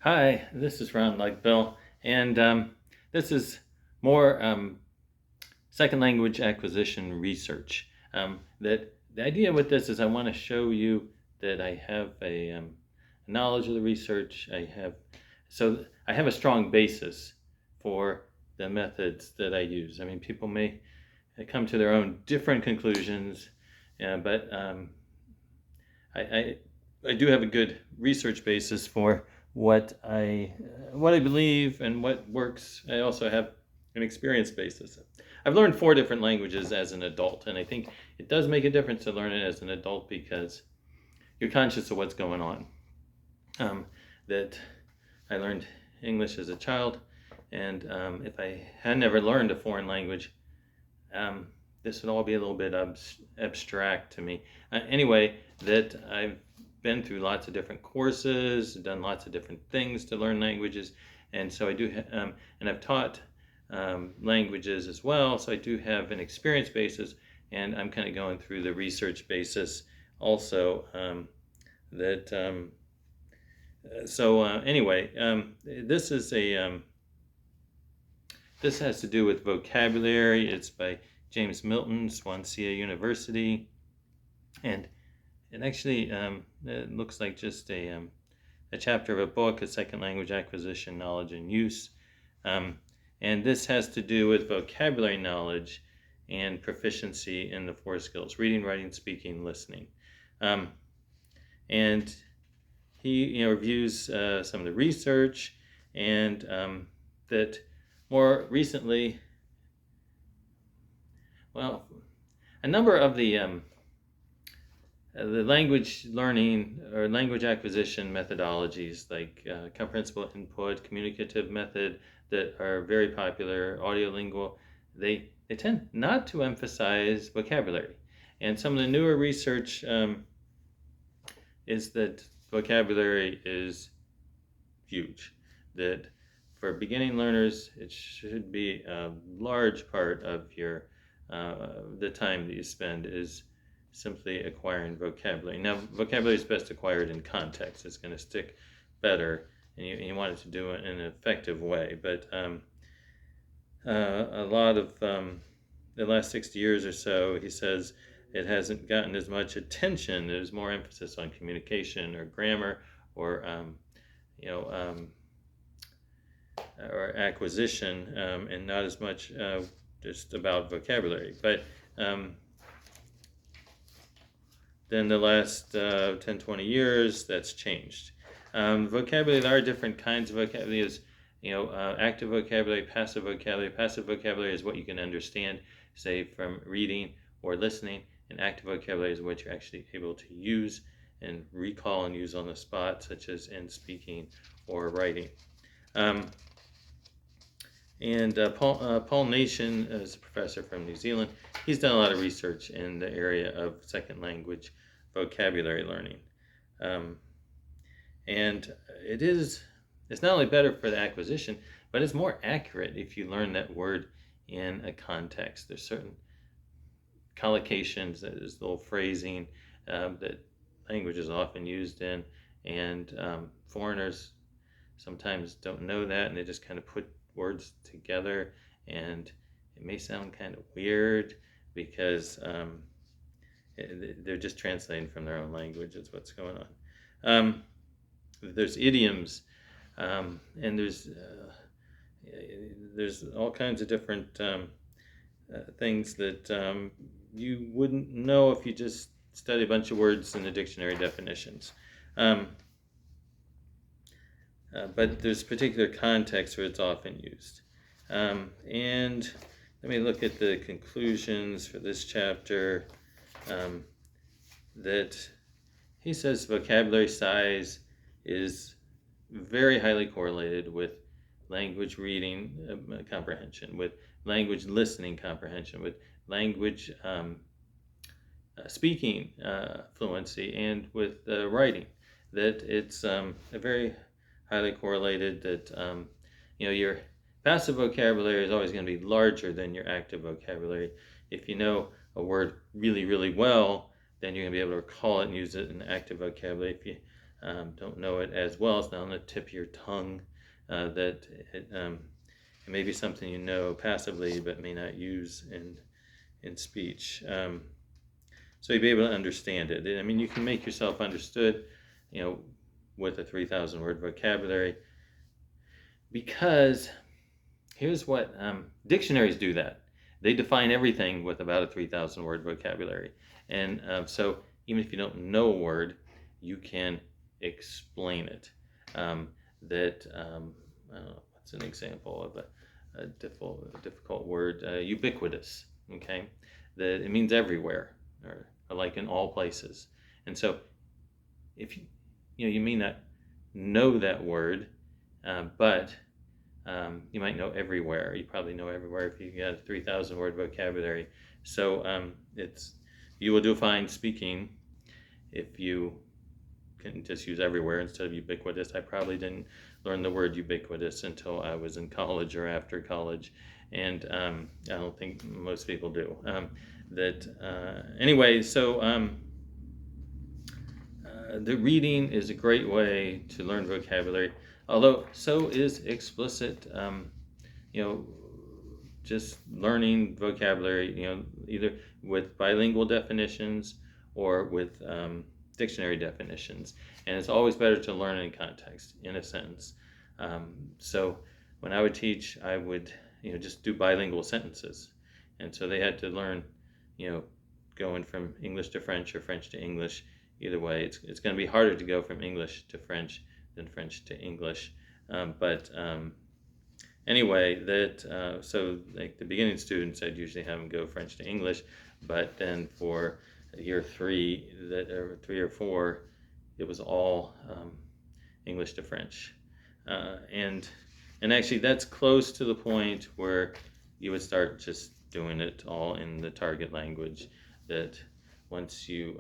Hi, this is Ron Bill, and this is more second language acquisition research. That the idea with this is I want to show you that I have a knowledge of the research. I have a strong basis for the methods that I use. I mean, people may come to their own different conclusions, but I I do have a good research basis for what I what I believe and what works. I also have an experience basis. I've learned 4 different languages as an adult, and I think it does make a difference to learn it as an adult because you're conscious of what's going on. That I learned English as a child, and if I had never learned a foreign language, this would all be a little bit abstract to me. Anyway, that I've been through lots of different courses, done lots of different things to learn languages, and so I do, and I've taught languages as well, so I do have an experience basis, and I'm kind of going through the research basis also. Anyway, this has to do with vocabulary. It's by James Milton, Swansea University, and it actually it looks like just a chapter of a book, A Second Language Acquisition, Knowledge and Use. And this has to do with vocabulary knowledge and proficiency in the 4 skills: reading, writing, speaking, listening. And he reviews some of the research, and that more recently, well, a number of the language learning or language acquisition methodologies like comprehensible input, communicative method that are very popular, audiolingual, they tend not to emphasize vocabulary. And some of the newer research is that vocabulary is huge. That for beginning learners, it should be a large part of your the time that you spend is simply acquiring vocabulary. Now, vocabulary is best acquired in context. It's going to stick better, and you want it to do it in an effective way. But a lot of the last 60 years or so, he says, it hasn't gotten as much attention. There's more emphasis on communication or grammar or or acquisition, and not as much just about vocabulary. But then the last 10, 20 years, that's changed. Vocabulary, there are different kinds of vocabulary. There's, active vocabulary, passive vocabulary. Passive vocabulary is what you can understand, say, from reading or listening, and active vocabulary is what you're actually able to use and recall and use on the spot, such as in speaking or writing. Paul Nation is a professor from New Zealand. He's done a lot of research in the area of second language vocabulary learning. And it's not only better for the acquisition, but it's more accurate if you learn that word in a context. There's certain collocations, there's little phrasing that language is often used in, and foreigners sometimes don't know that, and they just kind of put words together, and it may sound kind of weird because they're just translating from their own language is what's going on. There's idioms, and there's all kinds of different things that you wouldn't know if you just study a bunch of words in the dictionary definitions. But there's particular contexts where it's often used. And let me look at the conclusions for this chapter. That he says vocabulary size is very highly correlated with language reading comprehension, with language listening comprehension, with language speaking fluency, and with writing. That it's a very highly correlated, that your passive vocabulary is always going to be larger than your active vocabulary. If you know a word really, really well, then you're going to be able to recall it and use it in active vocabulary. If you don't know it as well. It's not on the tip of your tongue. That it may be something you know passively but may not use in speech. So you'll be able to understand it. I mean, you can make yourself understood, with a 3,000 word vocabulary, because here's what dictionaries do that. They define everything with about a 3,000 word vocabulary. And so even if you don't know a word, you can explain it. I don't know, what's an example of a difficult word? Ubiquitous, okay? That it means everywhere, or like in all places. And so if you may not know that word, but you might know everywhere. You probably know everywhere if you got a 3,000 word vocabulary. So you will do fine speaking if you can just use everywhere instead of ubiquitous. I probably didn't learn the word ubiquitous until I was in college or after college, and I don't think most people do. Anyway, so the reading is a great way to learn vocabulary, although so is explicit, just learning vocabulary, either with bilingual definitions or with dictionary definitions. And it's always better to learn in context, in a sentence. So when I would teach, I would just do bilingual sentences. And so they had to learn, going from English to French or French to English. Either way, it's going to be harder to go from English to French than French to English. Anyway, so like the beginning students, I'd usually have them go French to English, but then for year 3, or 3 or 4, it was all English to French, and actually that's close to the point where you would start just doing it all in the target language. That once you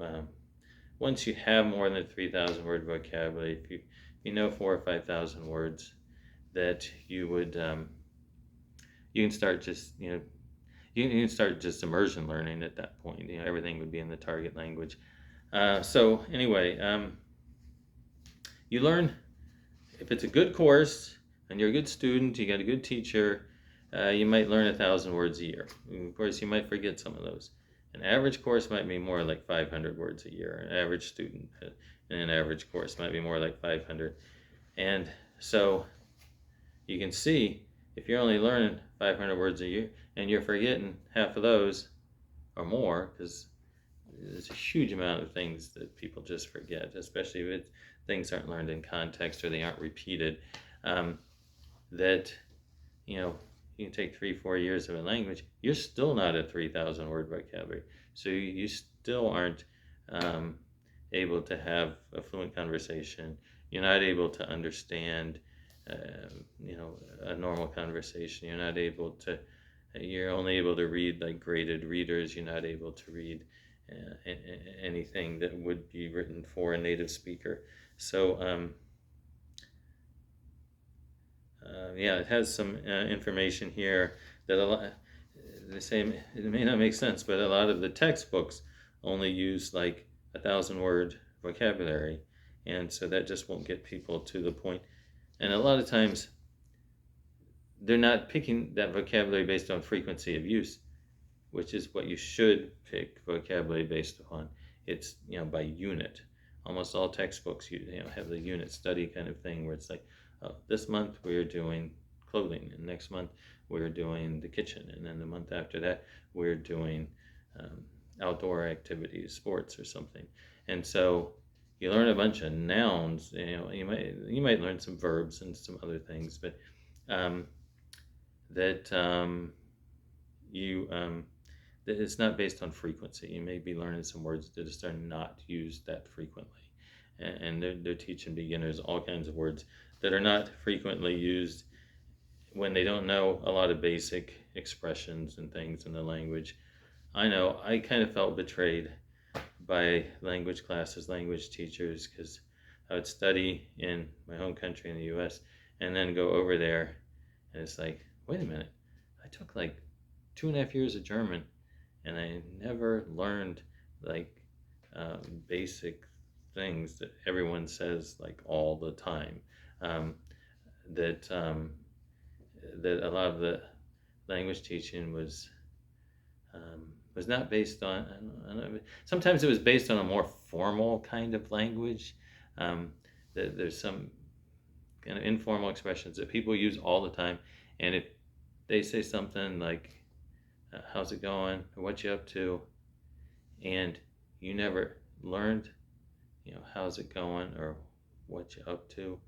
have more than 3,000 word vocabulary, if you know 4,000 or 5,000 words, that you would you can start just you can start just immersion learning at that point. Everything would be in the target language. So anyway, you learn, if it's a good course and you're a good student, you got a good teacher, you might learn 1,000 words a year. Of course, you might forget some of those. An average course might be more like 500 words a year. An average student in an average course might be more like 500. And so you can see, if you're only learning 500 words a year and you're forgetting half of those or more, because there's a huge amount of things that people just forget, especially if things aren't learned in context or they aren't repeated, that you can take 3-4 years of a language, you're still not at 3,000 word vocabulary. So you still aren't able to have a fluent conversation. You're not able to understand a normal conversation. You're only able to read like graded readers. You're not able to read anything that would be written for a native speaker. So it has some information here that they say it may not make sense, but a lot of the textbooks only use like 1,000 word vocabulary, and so that just won't get people to the point. And a lot of times they're not picking that vocabulary based on frequency of use, which is what you should pick vocabulary based upon. It's by unit. Almost all textbooks have the unit study kind of thing, where it's like, this month we're doing clothing, and next month we're doing the kitchen, and then the month after that we're doing outdoor activities, sports or something. And so you learn a bunch of nouns. You might learn some verbs and some other things, but that it's not based on frequency. You may be learning some words that just are not used that frequently, and they're teaching beginners all kinds of words that are not frequently used when they don't know a lot of basic expressions and things in the language. I know I kind of felt betrayed by language classes, language teachers, because I would study in my home country in the U.S. and then go over there, and it's like, wait a minute, I took like 2.5 years of German, and I never learned like basic things that everyone says like all the time. Um, that that a lot of the language teaching was not based on. I don't know, sometimes it was based on a more formal kind of language. Um, there's some kind of informal expressions that people use all the time, and if they say something like "How's it going?" or "What you up to?" and you never learned, how's it going or what you up to,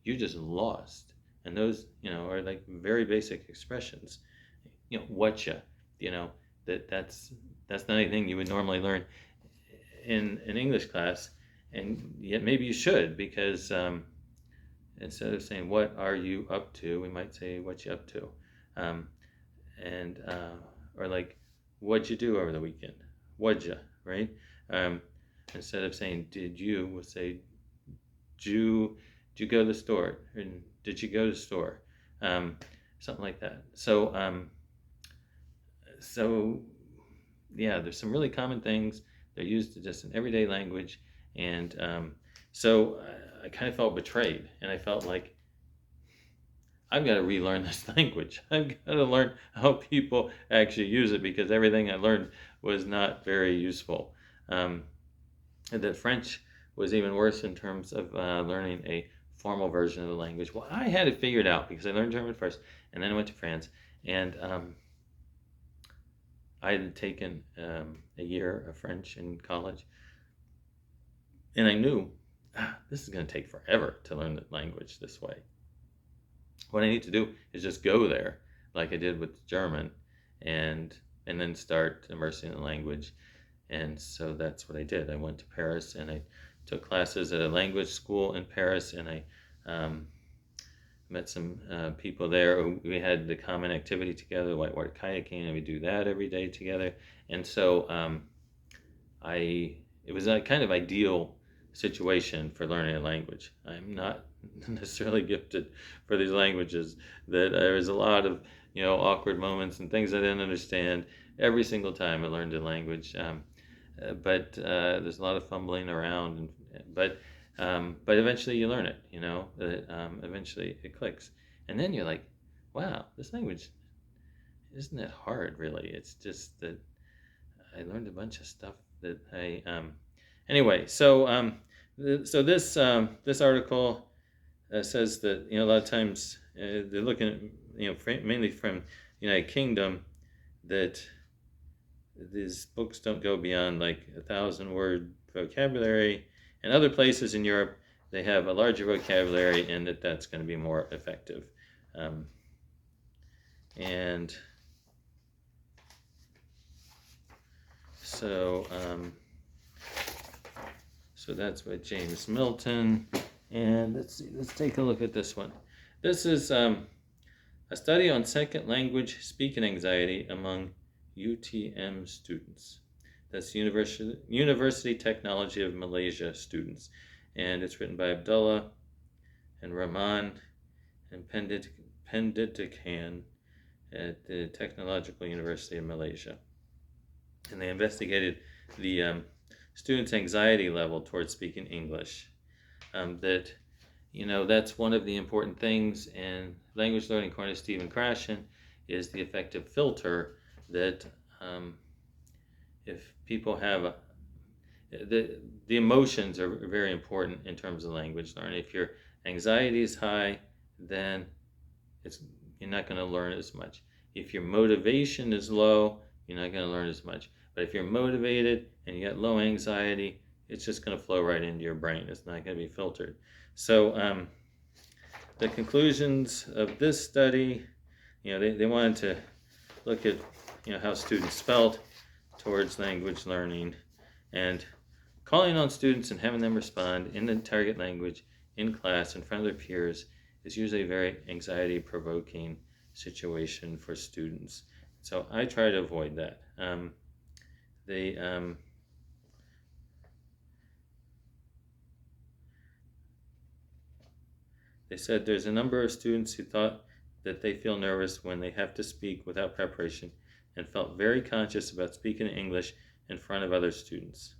you just lost. And those, are like very basic expressions. What you know, that's not anything you would normally learn in an English class, and yet maybe you should, because instead of saying "What are you up to?" we might say "What you up to," um, and or like "What'd you do over the weekend?" "What'd you?" Right? Um, Instead of saying "Did you?" we'll say did you go to the store? And did you go to the store? Um, Something like that. So yeah, there's some really common things. They're used just in everyday language, and so I kind of felt betrayed, and I felt like I've got to relearn this language. I've got to learn how people actually use it, because everything I learned was not very useful. Um, and that French was even worse in terms of learning a formal version of the language. Well, I had it figured out because I learned German first, and then I went to France, and I had taken a year of French in college, and I knew this is going to take forever to learn the language this way. What I need to do is just go there, like I did with German, and then start immersing in the language. And so that's what I did. I went to Paris, and I took classes at a language school in Paris, and I met some people there. We had the common activity together, whitewater kayaking, and we do that every day together. And so it was a kind of ideal situation for learning a language. I'm not necessarily gifted for these languages. That there was a lot of awkward moments and things I didn't understand every single time I learned a language. But there's a lot of fumbling around, but eventually you learn it. Eventually it clicks, and then you're like, wow, this language isn't that hard, really. It's just that I learned a bunch of stuff that I anyway. So this article says that a lot of times they're looking at mainly from the United Kingdom, that these books don't go beyond like 1,000-word vocabulary. In other places in Europe, they have a larger vocabulary, and that's going to be more effective. And so that's by James Milton. And let's take a look at this one. This is a study on second language speaking anxiety among UTM students. That's University Technology of Malaysia students. And it's written by Abdullah and Rahman and Pendidikan at the Technological University of Malaysia. And they investigated the students' anxiety level towards speaking English. That's one of the important things in language learning, according to Stephen Krashen, is the effective filter that if people have the emotions are very important in terms of language learning. If your anxiety is high, then you're not going to learn as much. If your motivation is low, you're not going to learn as much. But if you're motivated and you got low anxiety, it's just going to flow right into your brain. It's not going to be filtered. So the conclusions of this study, they wanted to look at how students felt towards language learning, and calling on students and having them respond in the target language in class in front of their peers is usually a very anxiety-provoking situation for students. So I try to avoid that. They said there's a number of students who thought that they feel nervous when they have to speak without preparation, and felt very conscious about speaking English in front of other students.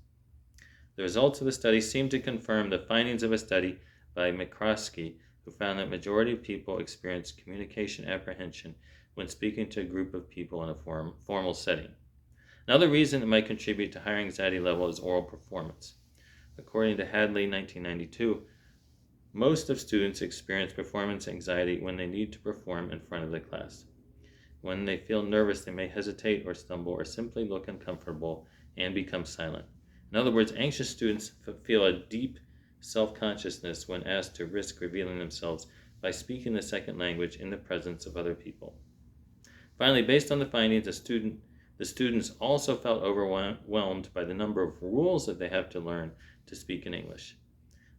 The results of the study seem to confirm the findings of a study by McCroskey, who found that majority of people experience communication apprehension when speaking to a group of people in a formal setting. Another reason it might contribute to higher anxiety level is oral performance. According to Hadley, 1992, most of students experience performance anxiety when they need to perform in front of the class. When they feel nervous, they may hesitate or stumble or simply look uncomfortable and become silent. In other words, anxious students feel a deep self-consciousness when asked to risk revealing themselves by speaking the second language in the presence of other people. Finally, based on the findings, the students also felt overwhelmed by the number of rules that they have to learn to speak in English.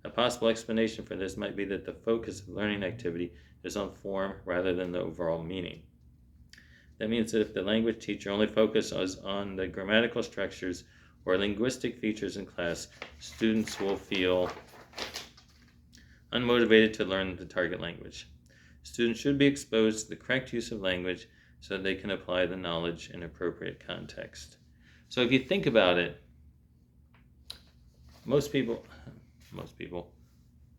A possible explanation for this might be that the focus of learning activity is on form rather than the overall meaning. That means that if the language teacher only focuses on the grammatical structures or linguistic features in class, students will feel unmotivated to learn the target language. Students should be exposed to the correct use of language so that they can apply the knowledge in appropriate context. So if you think about it,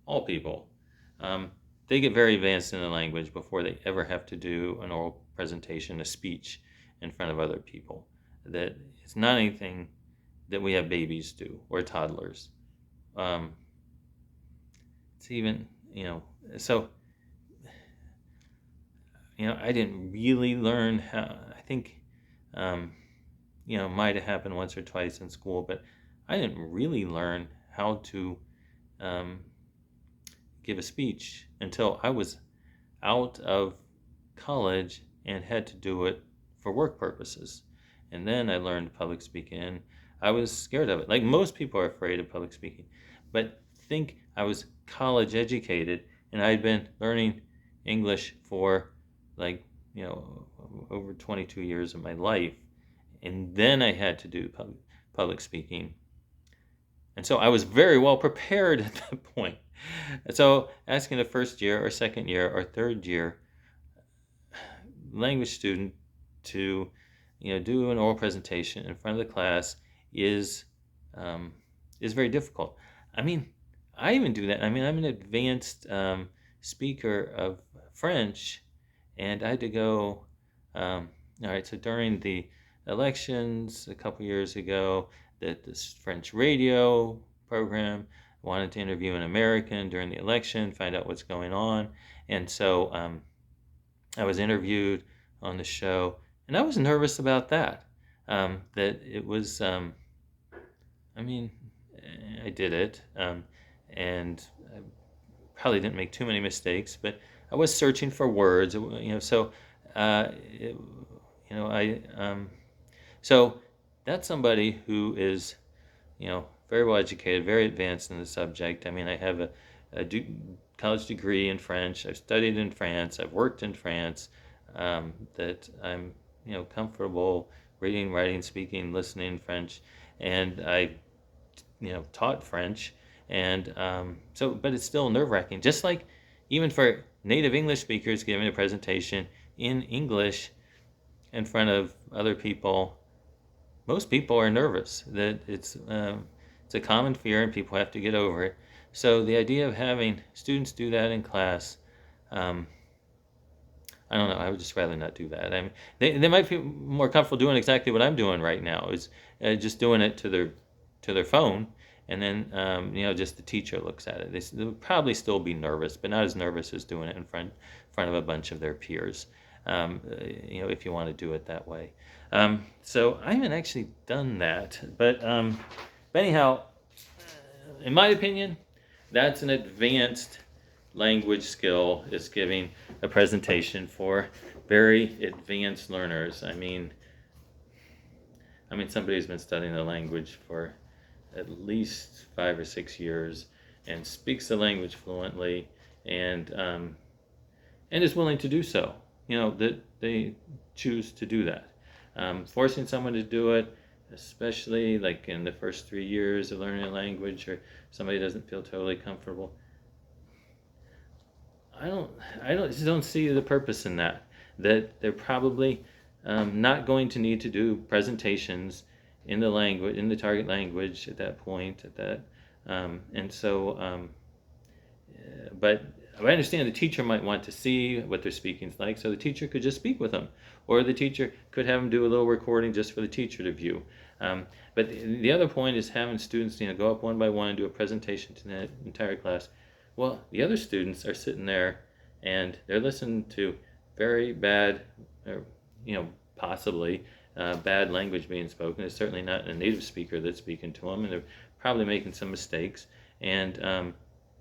all people, they get very advanced in the language before they ever have to do an oral presentation, a speech in front of other people. That it's not anything that we have babies do or toddlers. It's even, so, I didn't really learn how, I think, might have happened once or twice in school, but I didn't really learn how to give a speech until I was out of college and had to do it for work purposes. And then I learned public speaking, and I was scared of it. Like most people are afraid of public speaking. But think I was college educated, and I'd been learning English for over 22 years of my life. And then I had to do public speaking. And so I was very well prepared at that point. And so asking a first year or second year or third year language student to do an oral presentation in front of the class is very difficult. I mean, I even do that. I mean, I'm an advanced speaker of French, and I had to go, all right, so during the elections a couple years ago, that this French radio program wanted to interview an American during the election, find out what's going on. And so I was interviewed on the show, and I was nervous about that. That it was, I did it, and I probably didn't make too many mistakes, but I was searching for words, so, so that's somebody who is, very well educated, very advanced in the subject. I mean, I have a college degree in French. I've studied in France. I've worked in France. That I'm, comfortable reading, writing, speaking, listening French, and I, taught French, and but it's still nerve-wracking. Just like even for native English speakers giving a presentation in English in front of other people, most people are nervous. That it's a common fear, and people have to get over it. So the idea of having students do that in class, I don't know. I would just rather not do that. I mean, they might feel more comfortable doing exactly what I'm doing right now, is just doing it to their phone, and then just the teacher looks at it. They'll probably still be nervous, but not as nervous as doing it in front of a bunch of their peers. If you want to do it that way. So I haven't actually done that, but anyhow, in my opinion, that's an advanced language skill, is giving a presentation for very advanced learners. I mean, somebody who's been studying the language for at least 5 or 6 years and speaks the language fluently, and is willing to do so. That they choose to do that. Forcing someone to do it, especially like in the first 3 years of learning a language, or somebody doesn't feel totally comfortable, I just don't see the purpose in that. That they're probably not going to need to do presentations in the language, in the target language at that point, and so, but I understand the teacher might want to see what their speaking's like, so the teacher could just speak with them, or the teacher could have them do a little recording just for the teacher to view. But the other point is having students, go up one by one and do a presentation to the entire class. Well, the other students are sitting there and they're listening to very bad, or, possibly bad language being spoken. It's certainly not a native speaker that's speaking to them, and they're probably making some mistakes. And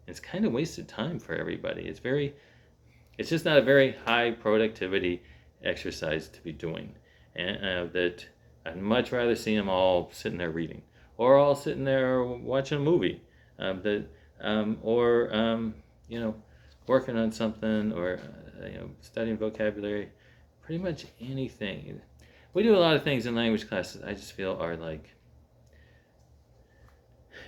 it's kind of wasted time for everybody. It's just not a very high productivity exercise to be doing, and that I'd much rather see them all sitting there reading, or all sitting there watching a movie, or working on something, or studying vocabulary. Pretty much anything. We do a lot of things in language classes I just feel are like,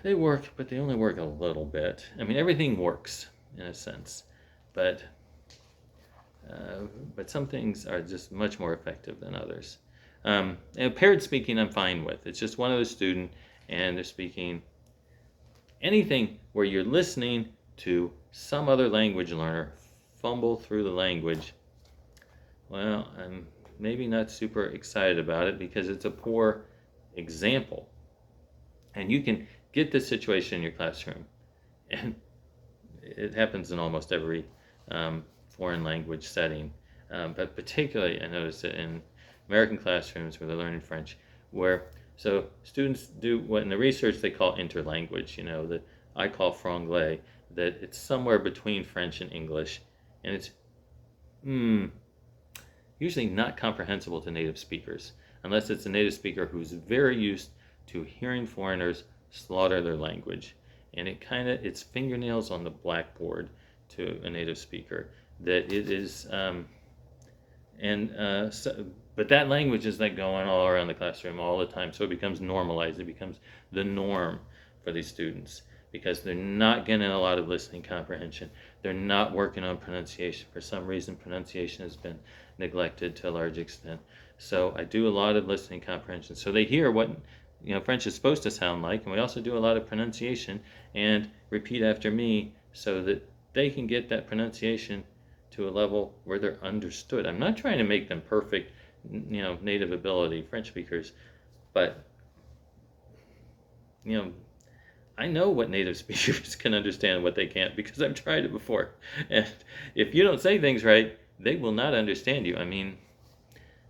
they work, but they only work a little bit. I mean, everything works in a sense, but some things are just much more effective than others. And paired speaking I'm fine with. It's just one other student and they're speaking. Anything where you're listening to some other language learner fumble through the language, well, I'm maybe not super excited about it, because it's a poor example. And you can get this situation in your classroom, and it happens in almost every foreign language setting, but particularly I noticed it in American classrooms where they're learning French, so students do what in the research they call interlanguage, that I call franglais, that it's somewhere between French and English, and it's usually not comprehensible to native speakers, unless it's a native speaker who's very used to hearing foreigners slaughter their language. And it's fingernails on the blackboard to a native speaker that it is, but that language is like going all around the classroom all the time, so it becomes normalized. It becomes the norm for these students, because they're not getting a lot of listening comprehension. They're not working on pronunciation. For some reason, pronunciation has been neglected to a large extent. So I do a lot of listening comprehension. So they hear what French is supposed to sound like, and we also do a lot of pronunciation and repeat after me so that they can get that pronunciation to a level where they're understood. I'm not trying to make them perfect, native ability French speakers, but I know what native speakers can understand and what they can't, because I've tried it before. And if you don't say things right, they will not understand you. I mean,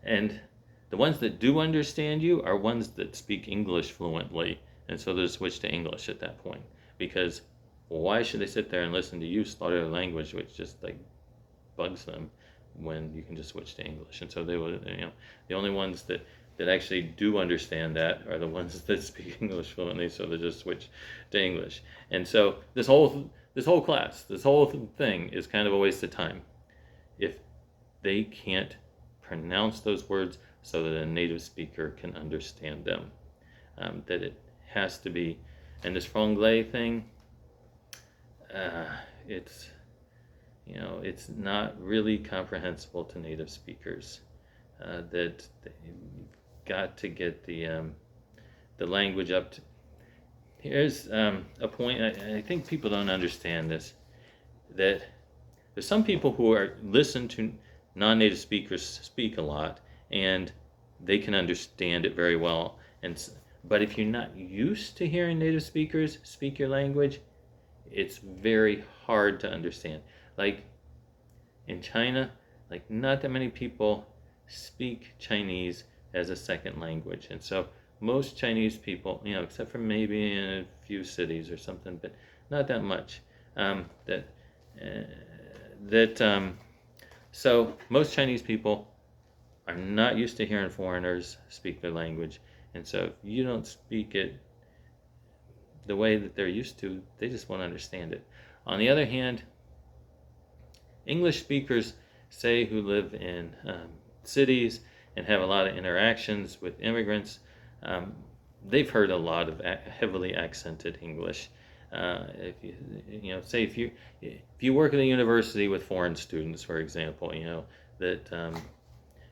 and the ones that do understand you are ones that speak English fluently, and so they'll switch to English at that point. Because why should they sit there and listen to you slaughter their language, which just like bugs them, when you can just switch to English? And so they will, the only ones that actually do understand that are the ones that speak English fluently, so they just switch to English. And so this whole class, this whole thing is kind of a waste of time if they can't pronounce those words so that a native speaker can understand them. That it has to be, and this franglais thing, it's not really comprehensible to native speakers. That you've got to get the language up to. Here's a point. I think people don't understand this. That there's some people who listen to non-native speakers speak a lot, and they can understand it very well. But if you're not used to hearing native speakers speak your language, it's very hard to understand. Like in China, like not that many people speak Chinese as a second language, and so most Chinese people, except for maybe in a few cities or something, but not that much. So most Chinese people are not used to hearing foreigners speak their language, and so if you don't speak it the way that they're used to, they just won't understand it. On the other hand, English speakers, say, who live in cities and have a lot of interactions with immigrants, they've heard a lot of heavily accented English. If you work at a university with foreign students, for example,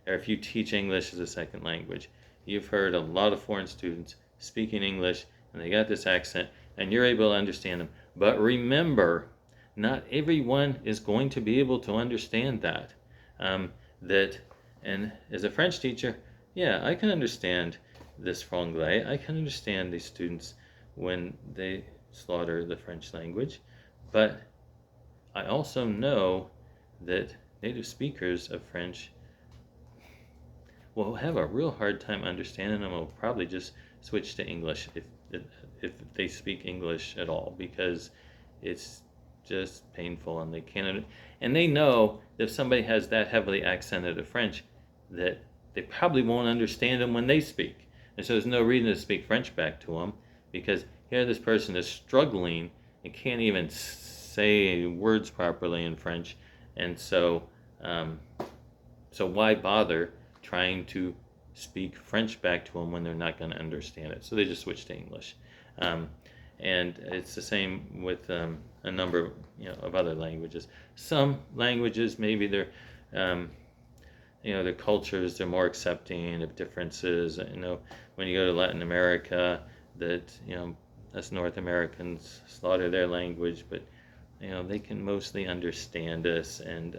or if you teach English as a second language, you've heard a lot of foreign students speaking English, and they got this accent, and you're able to understand them. But remember, not everyone is going to be able to understand that. And as a French teacher, yeah, I can understand this franglais. I can understand these students when they slaughter the French language, but I also know that native speakers of French will have a real hard time understanding them. Will probably just switch to English if they speak English at all, because it's just painful, and they can't. And they know that if somebody has that heavily accented of French, that they probably won't understand them when they speak. And so there's no reason to speak French back to them, because here this person is struggling and can't even say words properly in French, and so why bother trying to speak French back to them when they're not going to understand it? So they just switch to English, and it's the same with a number of other languages. Some languages, maybe they're their cultures, they're more accepting of differences. When you go to Latin America, that us North Americans slaughter their language, but they can mostly understand us, and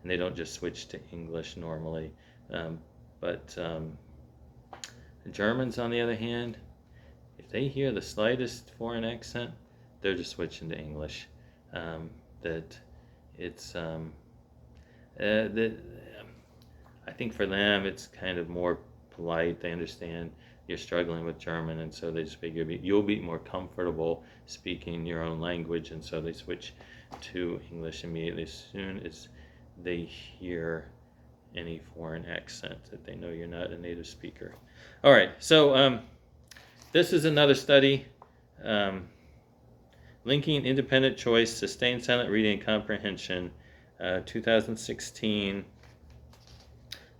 they don't just switch to English normally. But the Germans, on the other hand, if they hear the slightest foreign accent, they're just switching to English. I think for them it's kind of more polite. They understand you're struggling with German, and so they just figure you'll be more comfortable speaking your own language, and so they switch to English immediately as soon as they hear any foreign accent that they know you're not a native speaker. All right, so this is another study, linking independent choice, sustained silent reading and comprehension, 2016,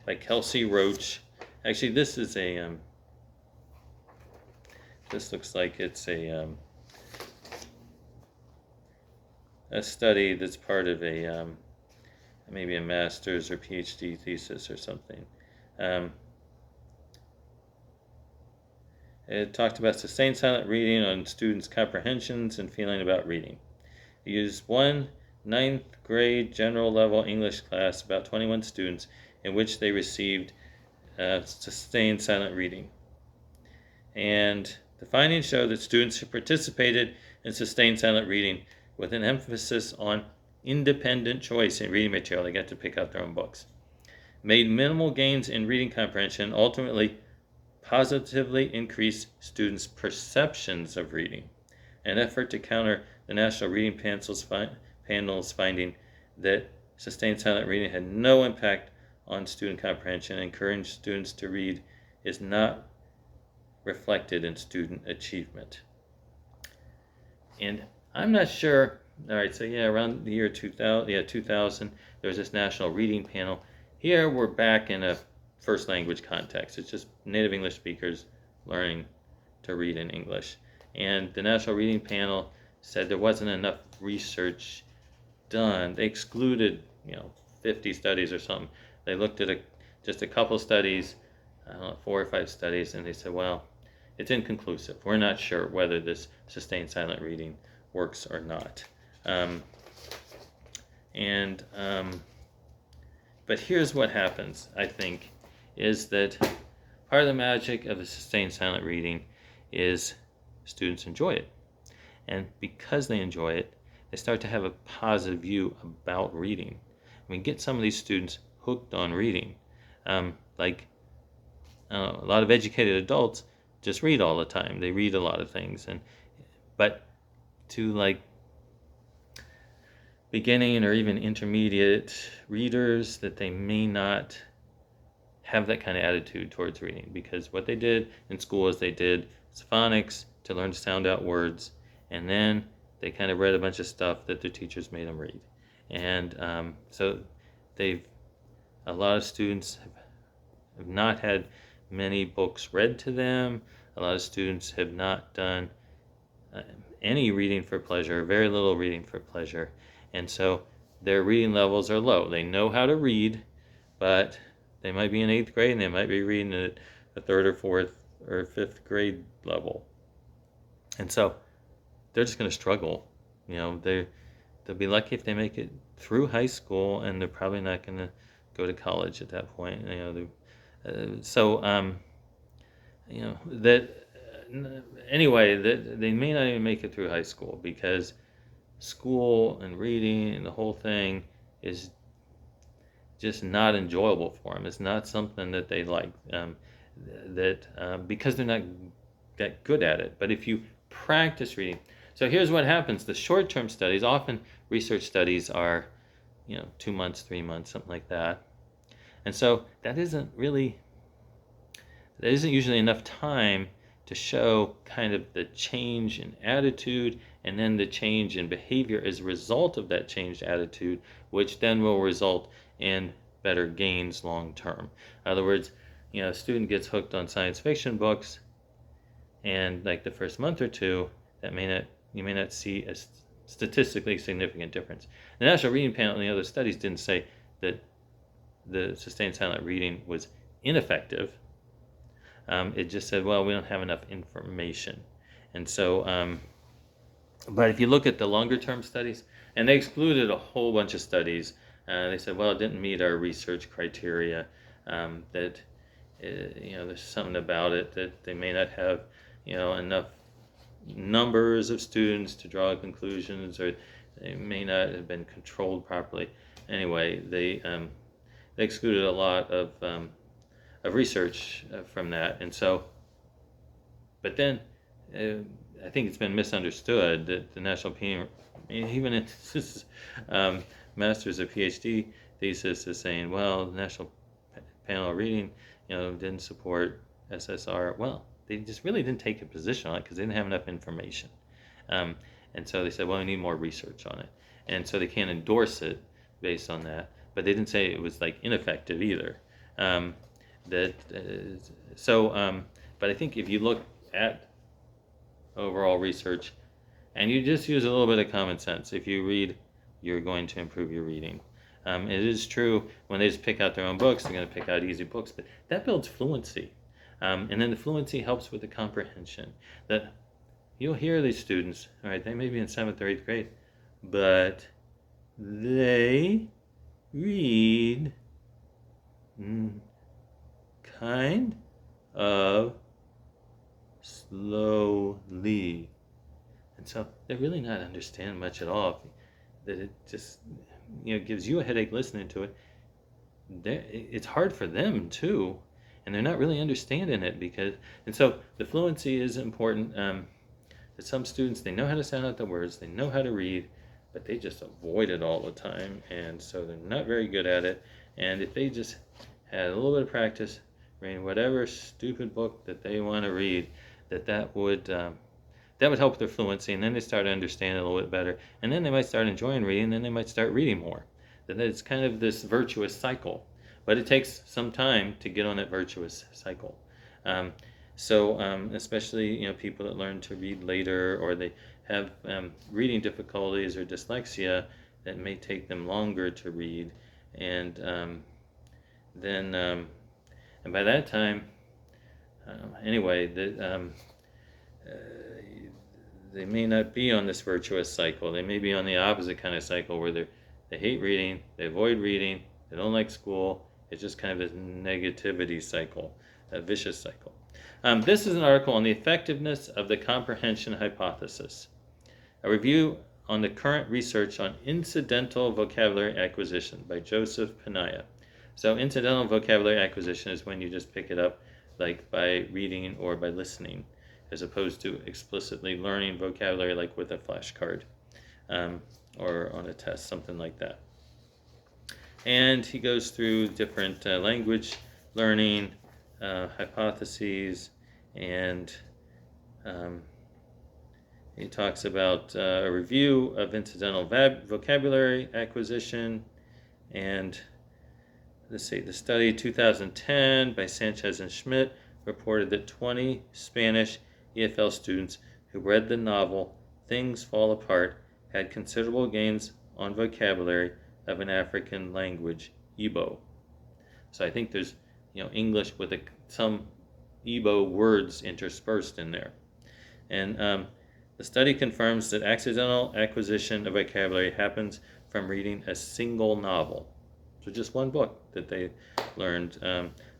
by Kelsey Roach. Actually, this is this looks like it's a study that's part of maybe a master's or PhD thesis or something. It talked about sustained silent reading on students' comprehensions and feeling about reading. It used one 9th grade general level English class, about 21 students, in which they received sustained silent reading. And the findings show that students who participated in sustained silent reading, with an emphasis on independent choice in reading material, they got to pick out their own books, made minimal gains in reading comprehension, ultimately positively increased students' perceptions of reading. An effort to counter the National Reading Panel's finding that sustained silent reading had no impact on student comprehension and encouraged students to read is not reflected in student achievement. And I'm not sure. All right, so around the year 2000, there was this National Reading Panel. Here we're back in a first language context. It's just native English speakers learning to read in English. And the National Reading Panel said there wasn't enough research done. They excluded 50 studies or something. They looked at just a couple studies, 4 or 5 studies, and they said, well, it's inconclusive. We're not sure whether this sustained silent reading works or not. But here's what happens, I think, is that part of the magic of the sustained silent reading is students enjoy it. And because they enjoy it, they start to have a positive view about reading. Get some of these students hooked on reading. A lot of educated adults just read all the time. They read a lot of things, but to beginning or even intermediate readers, that they may not have that kind of attitude towards reading, because what they did in school is they did phonics to learn to sound out words, and then they kind of read a bunch of stuff that their teachers made them read. And so a lot of students have not had many books read to them. A lot of students have not done any reading for pleasure, very little reading for pleasure. And so their reading levels are low. They know how to read, but they might be in 8th grade and they might be reading at a third or fourth or fifth grade level. And so they're just going to struggle. They'll be lucky if they make it through high school, and they're probably not going to go to college at that point. That anyway, that they may not even make it through high school because school and reading and the whole thing is just not enjoyable for them. It's not something that they like. Because they're not that good at it. But if you practice reading, so here's what happens: the short-term studies, often research studies are, 2 months, 3 months, something like that, and so that isn't usually enough time to show kind of the change in attitude and then the change in behavior as a result of that changed attitude, which then will result in better gains long term. In other words, a student gets hooked on science fiction books, and like the first month or two, you may not see a statistically significant difference. The National Reading Panel and the other studies didn't say that the sustained silent reading was ineffective. It just said, well, we don't have enough information. And so, but if you look at the longer term studies, and they excluded a whole bunch of studies, they said, well, it didn't meet our research criteria, that, there's something about it that they may not have, enough numbers of students to draw conclusions, or they may not have been controlled properly. Anyway, they excluded a lot of research from that, and so, but then I think it's been misunderstood that the National Panel, even in this master's or PhD thesis, is saying, well, the National Panel of Reading, didn't support SSR. Well, they just really didn't take a position on it because they didn't have enough information, and so they said, well, we need more research on it, and so they can't endorse it based on that. But they didn't say it was like ineffective either. But I think if you look at overall research and you just use a little bit of common sense, if you read, you're going to improve your reading. It is true when they just pick out their own books, they're going to pick out easy books, but that builds fluency. And then the fluency helps with the comprehension. That you'll hear these students, all right, they may be in 7th or 8th grade, but they read kind of slowly, and so they really not understand much at all. That it just gives you a headache listening to it. It's hard for them too, and they're not really understanding it and so the fluency is important. That some students, they know how to sound out the words, they know how to read, but they just avoid it all the time, and so they're not very good at it. And if they just had a little bit of practice reading whatever stupid book that they want to read, that would help their fluency, and then they start to understand it a little bit better, and then they might start enjoying reading, and then they might start reading more. That it's kind of this virtuous cycle, but it takes some time to get on that virtuous cycle. Especially people that learn to read later, or they have reading difficulties or dyslexia, that may take them longer to read, and and by that time, they may not be on this virtuous cycle. They may be on the opposite kind of cycle where they hate reading, they avoid reading, they don't like school. It's just kind of this negativity cycle, a vicious cycle. This is an article on the effectiveness of the comprehension hypothesis, a review on the current research on incidental vocabulary acquisition by Joseph Penaya. So incidental vocabulary acquisition is when you just pick it up like by reading or by listening, as opposed to explicitly learning vocabulary like with a flashcard or on a test, something like that. And he goes through different language learning hypotheses, and he talks about a review of incidental vocabulary acquisition. And let's see, the study 2010 by Sanchez and Schmidt reported that 20 Spanish EFL students who read the novel Things Fall Apart had considerable gains on vocabulary of an African language, Igbo. So I think there's English with some Igbo words interspersed in there. And the study confirms that accidental acquisition of vocabulary happens from reading a single novel. So just one book that they learned.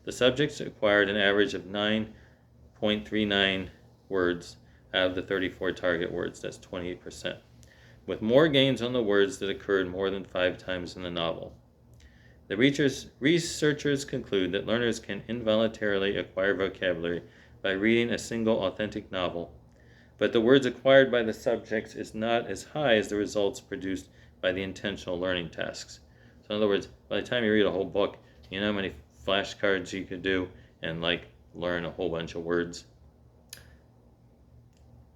The subjects acquired an average of 9.39 words out of the 34 target words. That's 28%. With more gains on the words that occurred more than 5 times in the novel. The researchers conclude that learners can involuntarily acquire vocabulary by reading a single authentic novel, but the words acquired by the subjects is not as high as the results produced by the intentional learning tasks. So in other words, by the time you read a whole book, you know how many flashcards you could do and learn a whole bunch of words.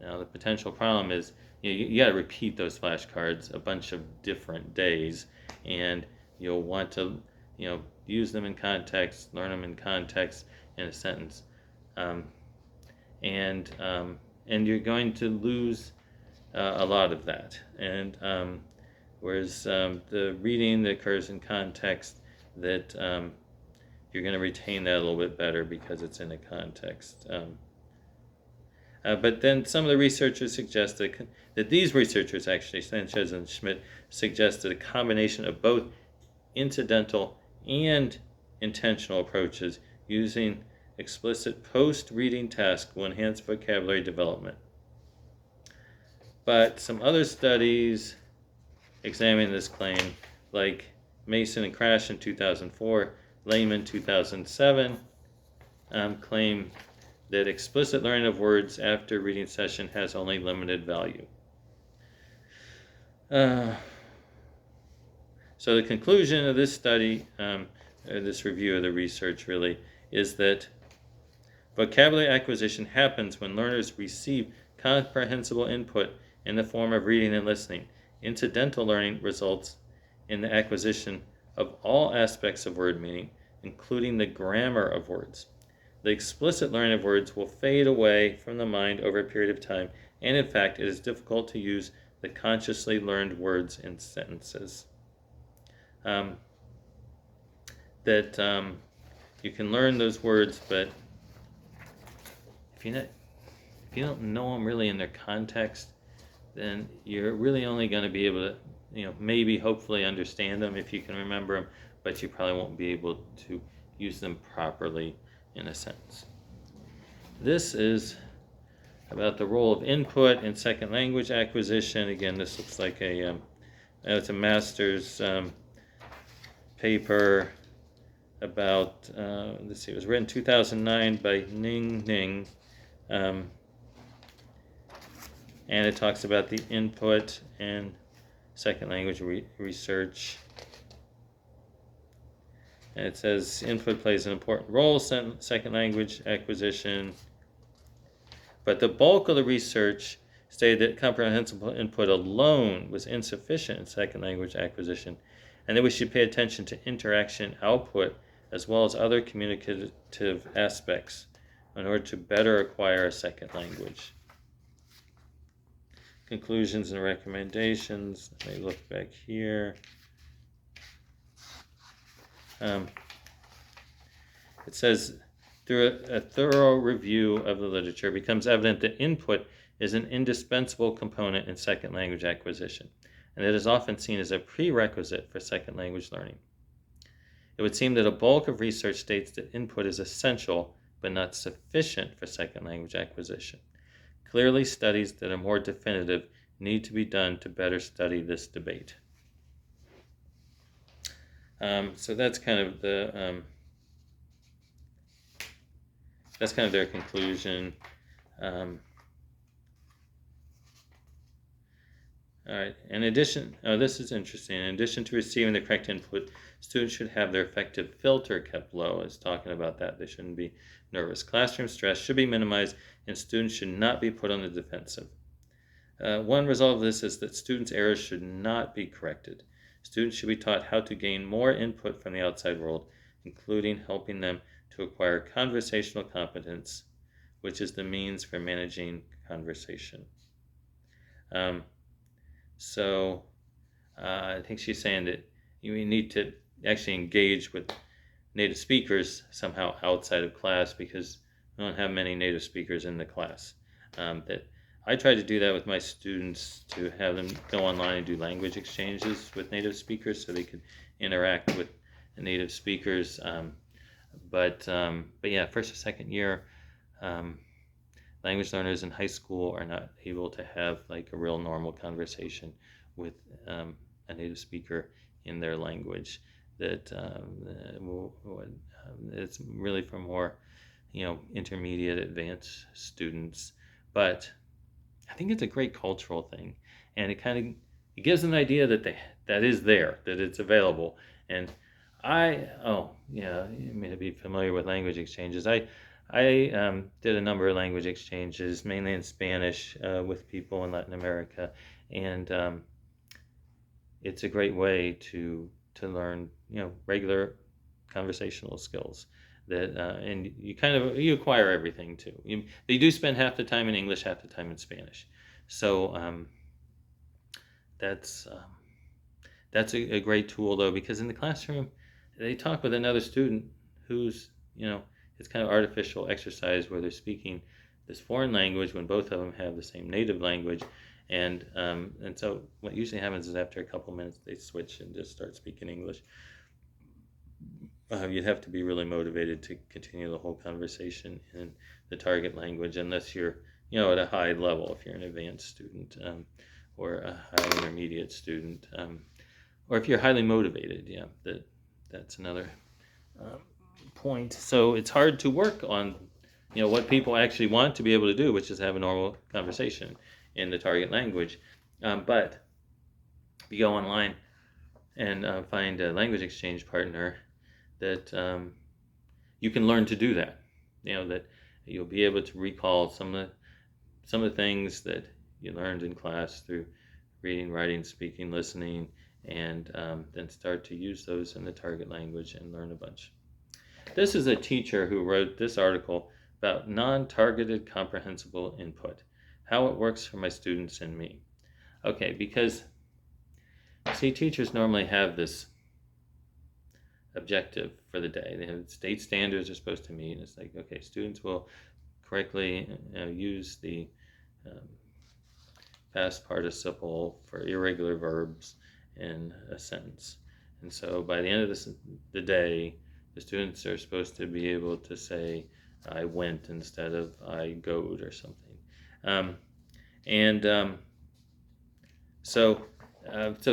Now the potential problem is you got to repeat those flashcards a bunch of different days, and you'll want to use them in context, learn them in context in a sentence, and you're going to lose a lot of that. And whereas the reading that occurs in context, that you're going to retain that a little bit better because it's in a context. But then some of the researchers suggest that these researchers, actually, Sanchez and Schmidt, suggested a combination of both incidental and intentional approaches using explicit post-reading tasks will enhance vocabulary development. But some other studies examining this claim, like Mason and Crash in 2004, Lehman 2007, claim that explicit learning of words after reading session has only limited value. So the conclusion of this study, this review of the research really, is that vocabulary acquisition happens when learners receive comprehensible input in the form of reading and listening. Incidental learning results in the acquisition of all aspects of word meaning, including the grammar of words. The explicit learning of words will fade away from the mind over a period of time, and in fact, it is difficult to use the consciously learned words in sentences. You can learn those words, but if you don't know them really in their context, then you're really only going to be able to, maybe hopefully understand them if you can remember them, but you probably won't be able to use them properly in a sentence. This is about the role of input in second language acquisition. Again, this looks like it's a master's paper about, it was written 2009 by Ning, and it talks about the input and second language research. And it says input plays an important role in second language acquisition, but the bulk of the research stated that comprehensible input alone was insufficient in second language acquisition, and that we should pay attention to interaction output as well as other communicative aspects in order to better acquire a second language. Conclusions and recommendations. Let me look back here. It says, through a thorough review of the literature, it becomes evident that input is an indispensable component in second language acquisition, and it is often seen as a prerequisite for second language learning. It would seem that a bulk of research states that input is essential but not sufficient for second language acquisition. Clearly, studies that are more definitive need to be done to better study this debate. So that's kind of their conclusion. All right. In addition, this is interesting. In addition to receiving the correct input, students should have their affective filter kept low. I was talking about that. They shouldn't be nervous. Classroom stress should be minimized, and students should not be put on the defensive. One result of this is that students' errors should not be corrected. Students should be taught how to gain more input from the outside world, including helping them to acquire conversational competence, which is the means for managing conversation. So I think she's saying that you need to actually engage with native speakers somehow outside of class, because we don't have many native speakers in the class. That I try to do that with my students, to have them go online and do language exchanges with native speakers so they could interact with native speakers. But yeah, first or second year, um, language learners in high school are not able to have like a real normal conversation with a native speaker in their language. That it's really for more, intermediate, advanced students. But I think it's a great cultural thing, and it gives an idea that is there, that it's available. And you may be familiar with language exchanges. I did a number of language exchanges, mainly in Spanish, with people in Latin America, and it's a great way to learn, regular conversational skills. And you acquire everything too. They do spend half the time in English, half the time in Spanish, so that's a great tool though, because in the classroom they talk with another student who's, it's kind of artificial exercise where they're speaking this foreign language when both of them have the same native language. And so what usually happens is after a couple minutes they switch and just start speaking English. You'd have to be really motivated to continue the whole conversation in the target language, unless you're, at a high level, if you're an advanced student, or a high intermediate student, or if you're highly motivated. Yeah, that's another point. So it's hard to work on, what people actually want to be able to do, which is have a normal conversation in the target language. But if you go online and find a language exchange partner, that you can learn to do that. That you'll be able to recall some of the things that you learned in class through reading, writing, speaking, listening, and then start to use those in the target language and learn a bunch. This is a teacher who wrote this article about non-targeted comprehensible input, how it works for my students and me. Okay, because see, teachers normally have this objective for the day. They have state standards they're supposed to meet. It's like, okay, students will correctly use the past participle for irregular verbs in a sentence. And so by the end of the day, the students are supposed to be able to say, I went instead of I goed or something. So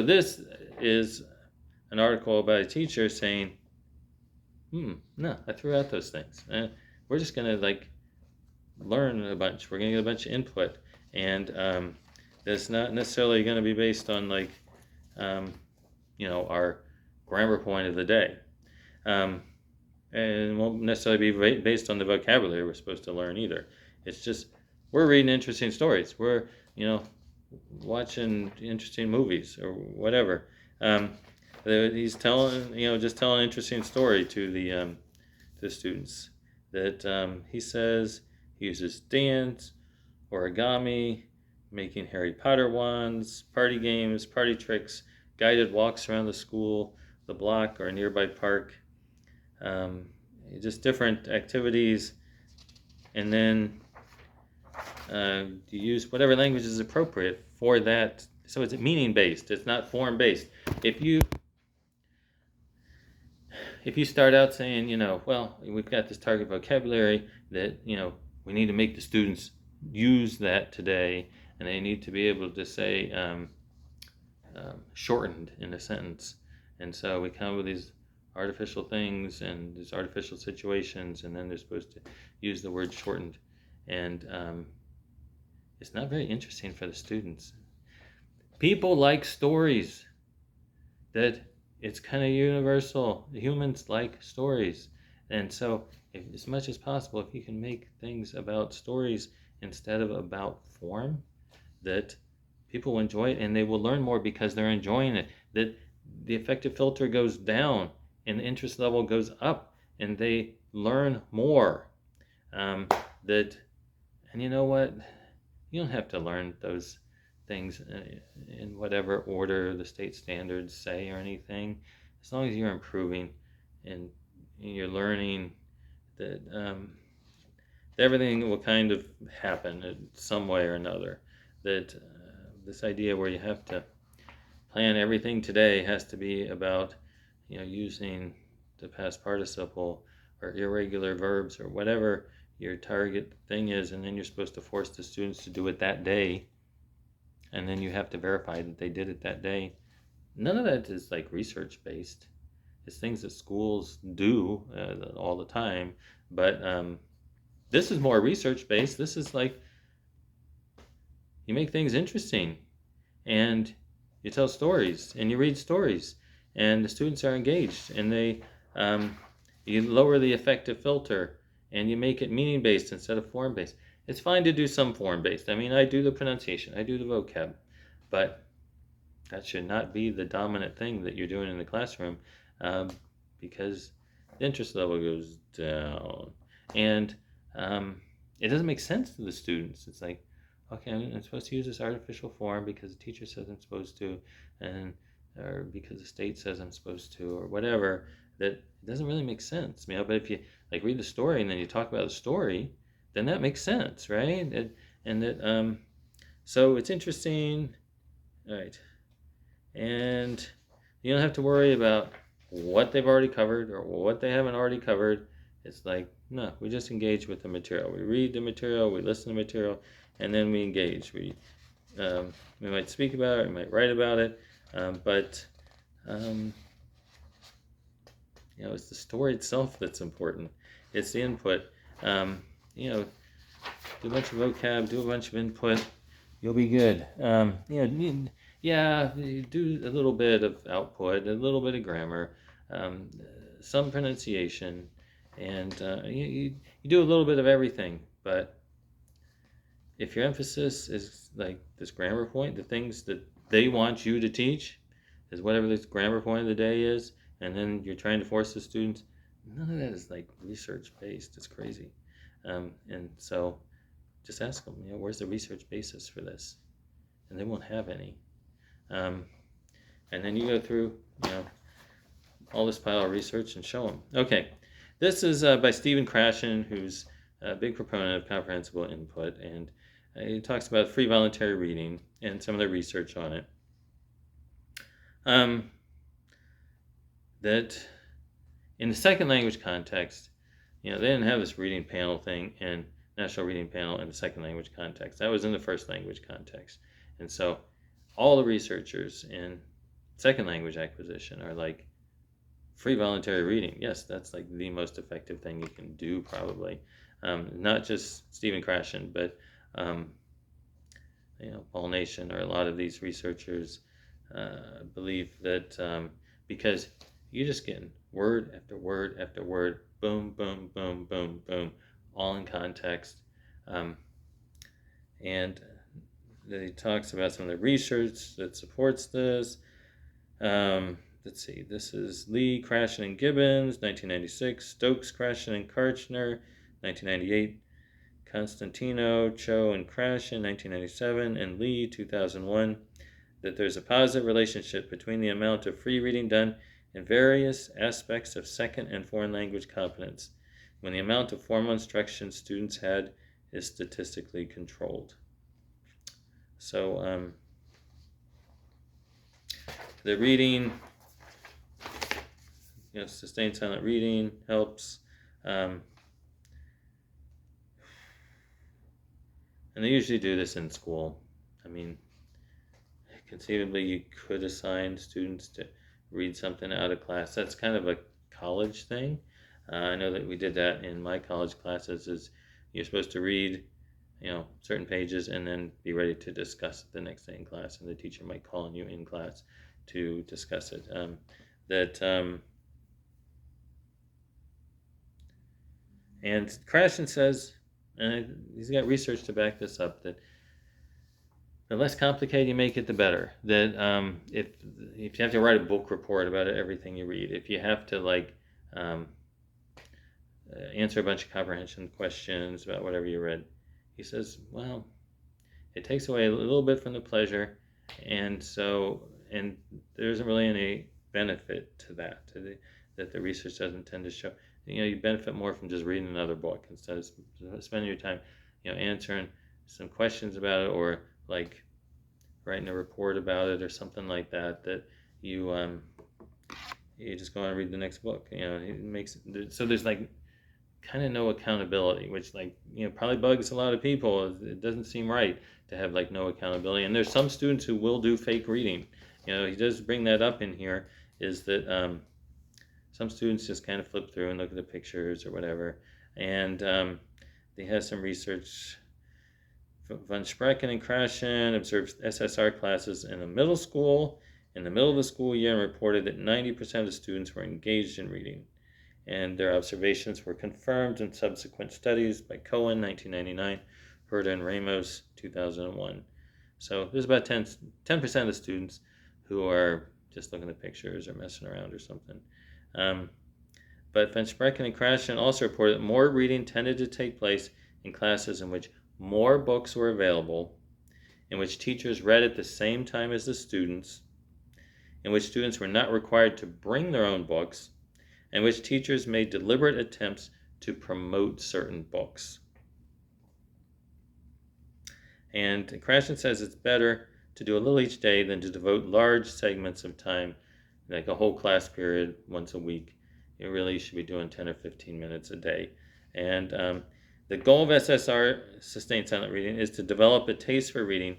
this is an article about a teacher saying, no, I threw out those things. We're just going to learn a bunch. We're going to get a bunch of input. And that's not necessarily going to be based on our grammar point of the day. And won't necessarily be based on the vocabulary we're supposed to learn either. It's just, we're reading interesting stories. We're, watching interesting movies or whatever. He's telling an interesting story to the students. That he says he uses dance, origami, making Harry Potter wands, party games, party tricks, guided walks around the school, the block, or a nearby park. Just different activities, and then you use whatever language is appropriate for that. So it's meaning based. It's not form based. If you start out saying, well, we've got this target vocabulary that, we need to make the students use that today, and they need to be able to say shortened in a sentence. And so we come up with these artificial things and these artificial situations, and then they're supposed to use the word shortened. And it's not very interesting for the students. People like stories. That it's kind of universal. Humans like stories. And so as much as possible, if you can make things about stories instead of about form, that people will enjoy it and they will learn more because they're enjoying it. That the affective filter goes down and the interest level goes up and they learn more. And you know what? You don't have to learn those things in whatever order the state standards say or anything, as long as you're improving and you're learning that everything will kind of happen in some way or another. That this idea where you have to plan everything today has to be about, using the past participle or irregular verbs or whatever your target thing is, and then you're supposed to force the students to do it that day, and then you have to verify that they did it that day. None of that is like research based. It's things that schools do all the time, but this is more research based. This is like you make things interesting, and you tell stories, and you read stories, and the students are engaged, and you lower the affective filter, and you make it meaning based instead of form based. It's fine to do some form based. I mean, I do the pronunciation, I do the vocab, but that should not be the dominant thing that you're doing in the classroom, because the interest level goes down, and it doesn't make sense to the students. It's like, okay, I'm supposed to use this artificial form because the teacher says I'm supposed to, or because the state says I'm supposed to, or whatever. That it doesn't really make sense, But if you like read the story and then you talk about the story, then that makes sense, right? So it's interesting, all right? And you don't have to worry about what they've already covered or what they haven't already covered. It's like, no, we just engage with the material. We read the material, we listen to the material, and then we engage. We might speak about it, we might write about it, but it's the story itself that's important. It's the input. Do a bunch of vocab, do a bunch of input, you'll be good. You do a little bit of output, a little bit of grammar, some pronunciation, and you do a little bit of everything. But if your emphasis is like this grammar point, the things that they want you to teach is whatever this grammar point of the day is, and then you're trying to force the students, none of that is like research based. It's crazy. And so just ask them, where's the research basis for this? And they won't have any. And then you go through, all this pile of research and show them. Okay, this is by Stephen Krashen, who's a big proponent of comprehensible input, and he talks about free voluntary reading and some of the research on it. That in the second language context, they didn't have this reading panel thing and national reading panel in the second language context. That was in the first language context. And so all the researchers in second language acquisition are like, free voluntary reading. Yes, that's like the most effective thing you can do, probably. Not just Stephen Krashen, but Paul Nation or a lot of these researchers believe that because you're just getting word after word after word, boom, boom, boom, boom, boom, all in context. And then he talks about some of the research that supports this. Let's see, this is Lee, Krashen, and Gibbons, 1996. Stokes, Krashen, and Karchner, 1998. Constantino, Cho, and Krashen, 1997. And Lee, 2001. That there's a positive relationship between the amount of free reading done in various aspects of second and foreign language competence when the amount of formal instruction students had is statistically controlled. So the reading, sustained silent reading helps. And they usually do this in school. I mean, conceivably you could assign students to read something out of class. That's kind of a college thing. I know that we did that in my college classes. Is you're supposed to read, certain pages and then be ready to discuss it the next day in class, and the teacher might call on you in class to discuss it. And Krashen says, and he's got research to back this up, that the less complicated you make it, the better. That if you have to write a book report about everything you read, if you have to answer a bunch of comprehension questions about whatever you read, he says, well, it takes away a little bit from the pleasure, and there isn't really any benefit to that. that the research doesn't tend to show. You benefit more from just reading another book instead of spending your time, answering some questions about it, or like writing a report about it or something like that. That you just go and read the next book. It makes so there's like kind of no accountability, which probably bugs a lot of people. It doesn't seem right to have like no accountability. And there's some students who will do fake reading. He does bring that up in here. Is that some students just kind of flip through and look at the pictures or whatever. And they have some research. Von Sprecken and Krashen observed SSR classes in the middle school in the middle of the school year and reported that 90% of students were engaged in reading. And their observations were confirmed in subsequent studies by Cohen, 1999, Herta and Ramos, 2001. So there's about 10% of the students who are just looking at pictures or messing around or something. But Van Sprecken and Krashen also reported that more reading tended to take place in classes in which more books were available, in which teachers read at the same time as the students, in which students were not required to bring their own books, in which teachers made deliberate attempts to promote certain books. And Krashen says it's better to do a little each day than to devote large segments of time, like a whole class period once a week. You really should be doing 10 or 15 minutes a day. And the goal of SSR, Sustained Silent Reading, is to develop a taste for reading,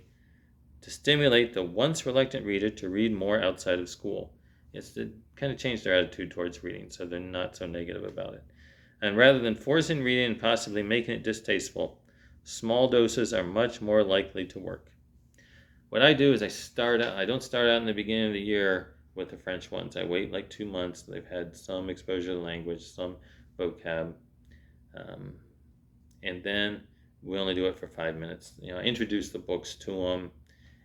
to stimulate the once reluctant reader to read more outside of school. It's to kind of change their attitude towards reading so they're not so negative about it. And rather than forcing reading and possibly making it distasteful, small doses are much more likely to work. What I do is I don't start out in the beginning of the year with the French ones. I wait like 2 months. They've had some exposure to language, some vocab. And then we only do it for 5 minutes. I introduce the books to them.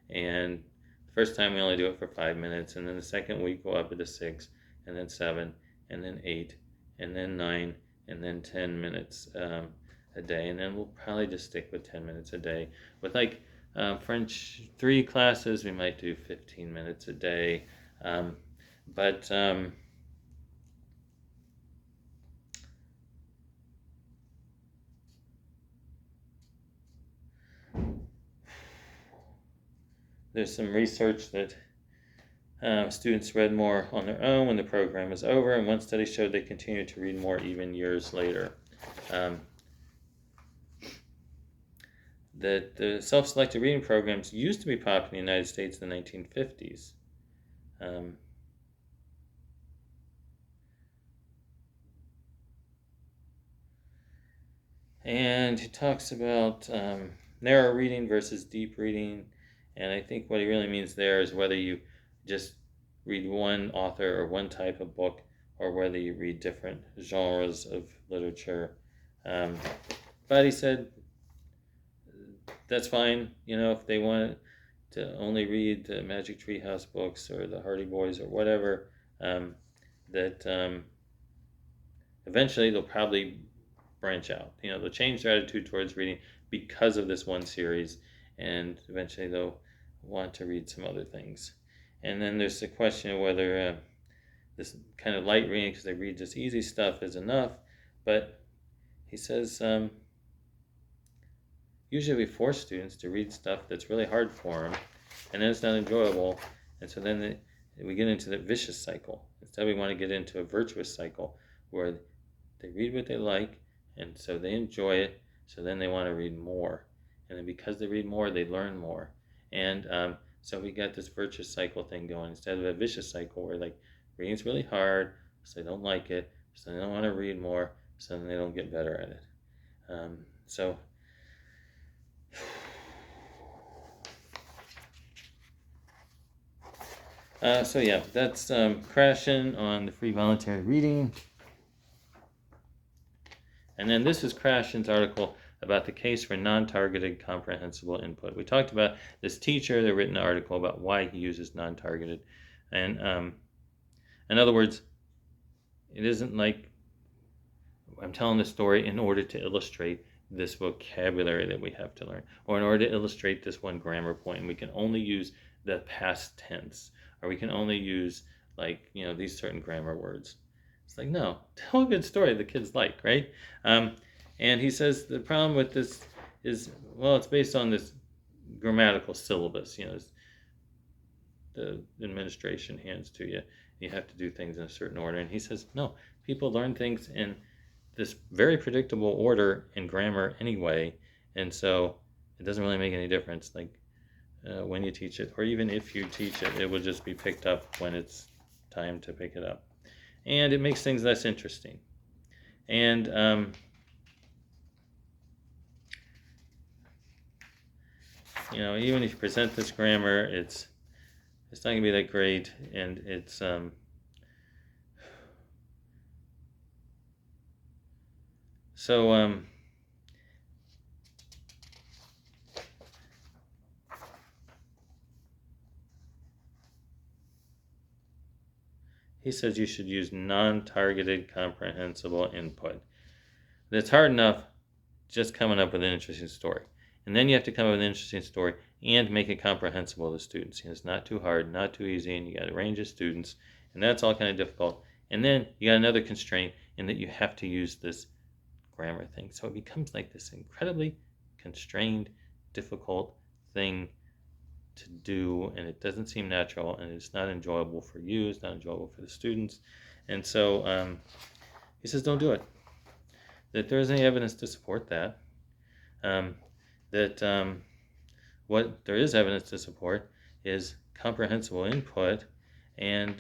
And the first time we only do it for 5 minutes. And then the second week go up to 6, and then 7, and then 8, and then 9, and then 10 minutes a day. And then we'll probably just stick with 10 minutes a day. With French 3 classes, we might do 15 minutes a day. But there's some research that students read more on their own when the program is over, and one study showed they continued to read more even years later. That the self-selected reading programs used to be popular in the United States in the 1950s. And he talks about narrow reading versus deep reading. And I think what he really means there is whether you just read one author or one type of book, or whether you read different genres of literature. But he said that's fine, if they want to only read the Magic Tree House books or the Hardy Boys or whatever, that eventually they'll probably branch out. They'll change their attitude towards reading because of this one series, and eventually they'll want to read some other things. And then there's the question of whether this kind of light reading, because they read just easy stuff, is enough. But he says usually we force students to read stuff that's really hard for them, and then it's not enjoyable, and so then we get into the vicious cycle. Instead, we want to get into a virtuous cycle where they read what they like, and so they enjoy it, so then they want to read more. And then because they read more, they learn more. And so we got this virtuous cycle thing going instead of a vicious cycle where reading's really hard, so they don't like it, so they don't want to read more, so then they don't get better at it. So yeah, that's Krashen on the free voluntary reading. And then this is Krashen's article about the case for non-targeted comprehensible input. We talked about this teacher that written an article about why he uses non-targeted. And in other words, it isn't like I'm telling the story in order to illustrate this vocabulary that we have to learn, or in order to illustrate this one grammar point, and we can only use the past tense, or we can only use these certain grammar words. It's like, no, tell a good story the kids like, right? And he says the problem with this is, well, it's based on this grammatical syllabus. The administration hands to you. You have to do things in a certain order. And he says, no, people learn things in this very predictable order in grammar anyway. And so it doesn't really make any difference. Like when you teach it, or even if you teach it, it will just be picked up when it's time to pick it up. And it makes things less interesting. And even if you present this grammar, it's not going to be that great, and it's he says you should use non-targeted comprehensible input. It's hard enough just coming up with an interesting story. And then you have to come up with an interesting story and make it comprehensible to students. It's not too hard, not too easy, and you got a range of students, and that's all kind of difficult. And then you got another constraint in that you have to use this grammar thing. So it becomes like this incredibly constrained, difficult thing to do, and it doesn't seem natural, and it's not enjoyable for you, it's not enjoyable for the students. And so he says don't do it. That there isn't any evidence to support that. What there is evidence to support is comprehensible input, and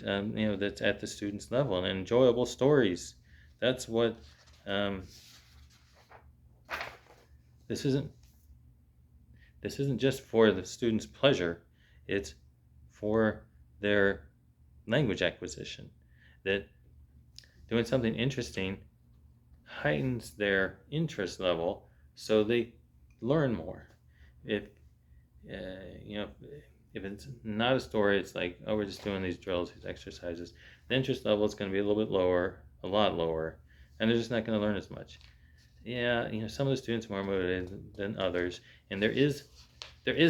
that's at the student's level, and enjoyable stories. That's what this isn't just for the student's pleasure, it's for their language acquisition. That doing something interesting heightens their interest level so they learn more. If it's not a story, it's like, oh, we're just doing these drills, these exercises, the interest level is going to be a little bit lower, a lot lower, and they're just not going to learn as much. Some of the students are more motivated than others, and there is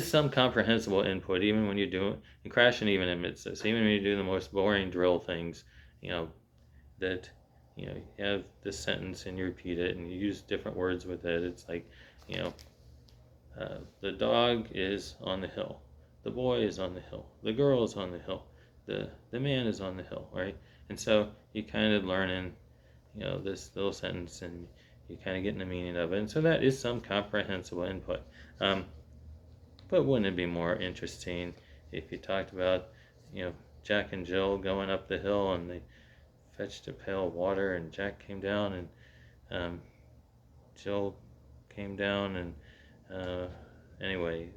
some comprehensible input, even when you do it. And Krashen even admits this. Even when you do the most boring drill things, that you have this sentence and you repeat it and you use different words with it. It's like, the dog is on the hill, the boy is on the hill, the girl is on the hill, the man is on the hill, right? And so you kind of learn in this little sentence, and you kind of getting the meaning of it. And so that is some comprehensible input. But wouldn't it be more interesting if you talked about, Jack and Jill going up the hill, and they fetched a pail of water, and Jack came down, and Jill came down, and anyway,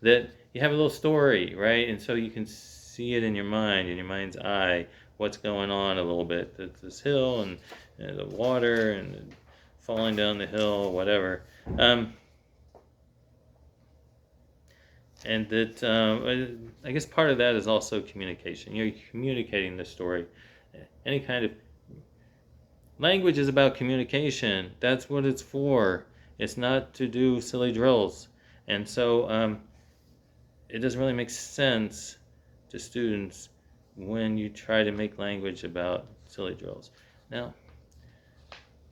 that you have a little story, right? And so you can see it in your mind's eye, what's going on a little bit. This hill, and the water, and falling down the hill, whatever. And that, I guess part of that is also communication. You're communicating the story. Any kind of language is about communication. That's what it's for. It's not to do silly drills. And so it doesn't really make sense to students when you try to make language about silly drills. Now,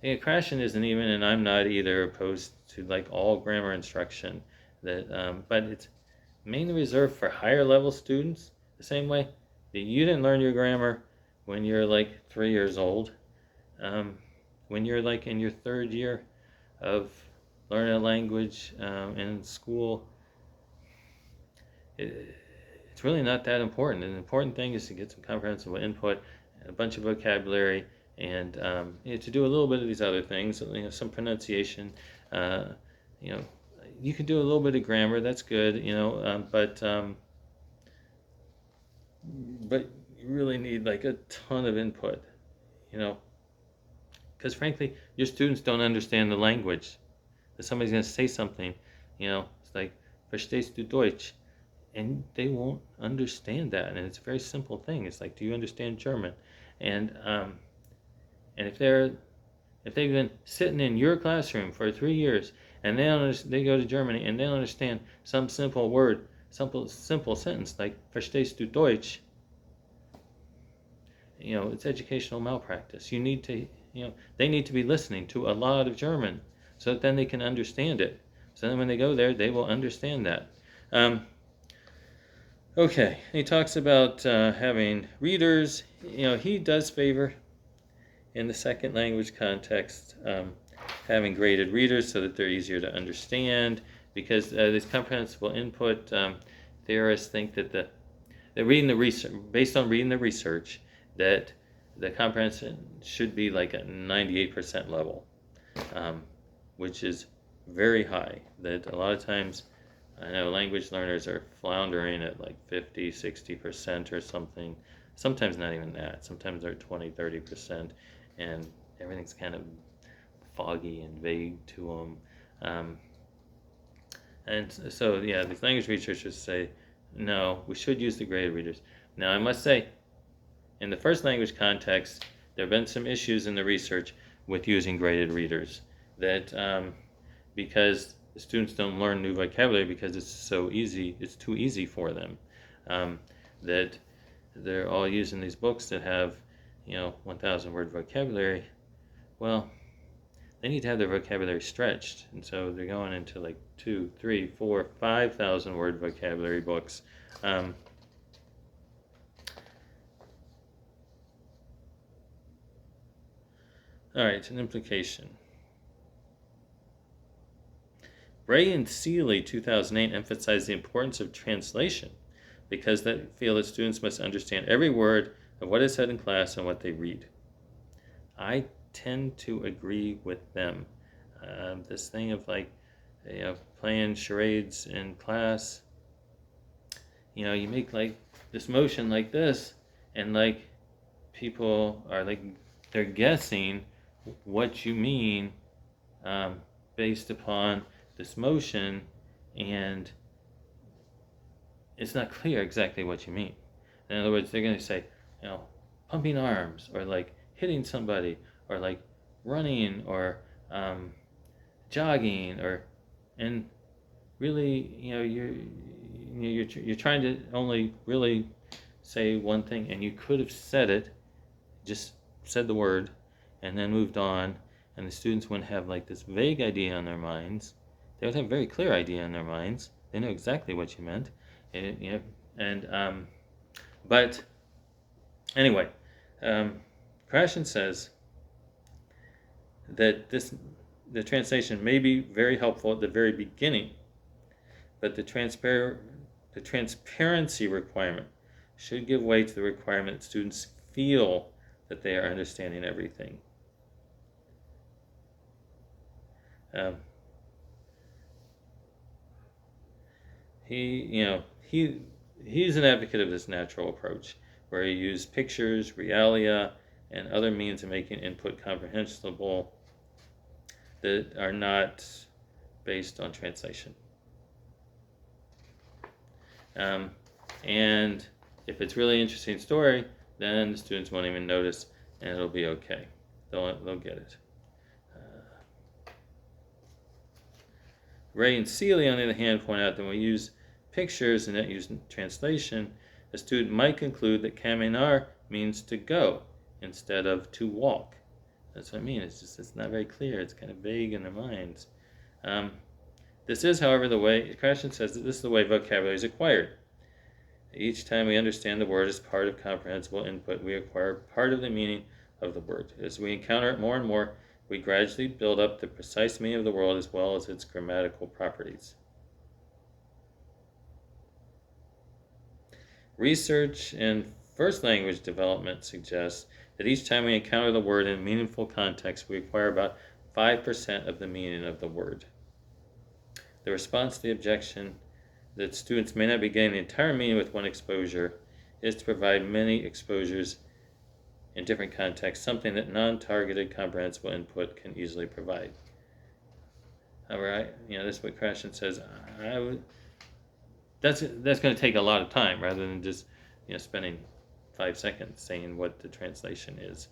Krashen isn't even, and I'm not either, opposed to like all grammar instruction. But it's mainly reserved for higher level students, the same way that you didn't learn your grammar when you're like 3 years old. When you're like in your third year of learning a language in school, it's really not that important. And the important thing is to get some comprehensible input, a bunch of vocabulary, and to do a little bit of these other things, some pronunciation, you can do a little bit of grammar, that's good, but you really need like a ton of input, because frankly, your students don't understand the language. If somebody's going to say something, it's like, verstehst du Deutsch? And they won't understand that, and it's a very simple thing. It's like, do you understand German? And if they've been sitting in your classroom for 3 years, and they go to Germany and they don't understand some simple word, simple sentence like "Verstehst du Deutsch?" it's educational malpractice. You need to, they need to be listening to a lot of German so that then they can understand it. So then when they go there, they will understand that. Okay, he talks about having readers. He does favor, in the second language context, having graded readers so that they're easier to understand, because this comprehensible input, theorists think that they're reading the research, based on reading the research, that the comprehension should be like a 98% level, which is very high. That a lot of times, I know language learners are floundering at like 50, 60% or something. Sometimes not even that. Sometimes they're 20, 30%, and everything's kind of foggy and vague to them. And so, yeah, these language researchers say, no, we should use the graded readers. Now, I must say, in the first language context, there have been some issues in the research with using graded readers. That because the students don't learn new vocabulary because it's so easy, it's too easy for them. That they're all using these books that have, 1,000 word vocabulary. Well, they need to have their vocabulary stretched, and so they're going into like 2, 3, 4, 5,000 word vocabulary books. All right, an implication. Bray and Seeley, 2008, emphasized the importance of translation because they feel that students must understand every word of what is said in class and what they read. I tend to agree with them. This thing of like, playing charades in class, you make like this motion like this, and like people are like, they're guessing what you mean based upon this motion, and it's not clear exactly what you mean. In other words, they're going to say, pumping arms, or like hitting somebody, or like running, or jogging, and really, you're trying to only really say one thing, and you could have said it, just said the word, and then moved on, and the students wouldn't have like this vague idea in their minds. They would have a very clear idea in their minds. They know exactly what you meant, but anyway, Krashen says that the translation may be very helpful at the very beginning, but the transparency requirement should give way to the requirement that students feel that they are understanding everything. He's an advocate of this natural approach, where he used pictures, realia, and other means of making input comprehensible that are not based on translation. And if it's really interesting story, then the students won't even notice, and it'll be okay. They'll get it. Ray and Seeley, on the other hand, point out that when we use pictures and not use translation, a student might conclude that caminar means to go instead of to walk. That's what I mean. It's not very clear. It's kind of vague in their minds. This is, however, the way Krashen says that this is the way vocabulary is acquired. Each time we understand the word as part of comprehensible input, we acquire part of the meaning of the word. As we encounter it more and more, we gradually build up the precise meaning of the word as well as its grammatical properties. Research in first language development suggests that each time we encounter the word in meaningful context, we acquire about 5% of the meaning of the word. The response to the objection that students may not be getting the entire meaning with one exposure is to provide many exposures in different contexts, something that non-targeted comprehensible input can easily provide. Alright, this is what Krashen says. That's going to take a lot of time rather than just spending 5 seconds saying what the translation is.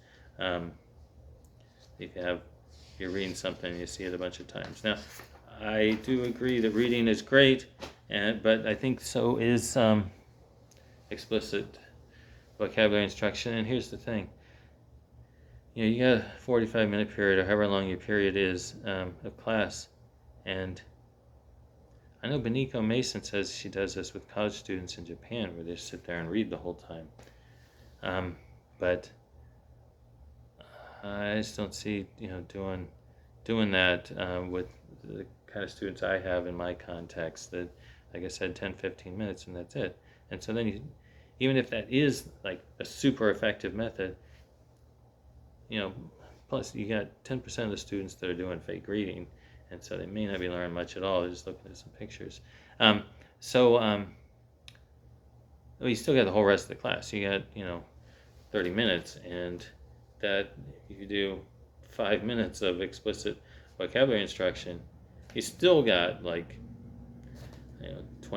If you're reading something and you see it a bunch of times. Now, I do agree that reading is great, but I think so is explicit vocabulary instruction. And here's the thing. You got a 45-minute period or however long your period is of class. And I know Beniko Mason says she does this with college students in Japan where they sit there and read the whole time. But I just don't see, doing that with the kind of students I have in my context that, like I said, 10, 15 minutes and that's it. And so then even if that is like a super effective method, plus you got 10% of the students that are doing fake reading, and so they may not be learning much at all. They're just looking at some pictures. You still got the whole rest of the class. You got 30 minutes, and that you do 5 minutes of explicit vocabulary instruction. You still got 20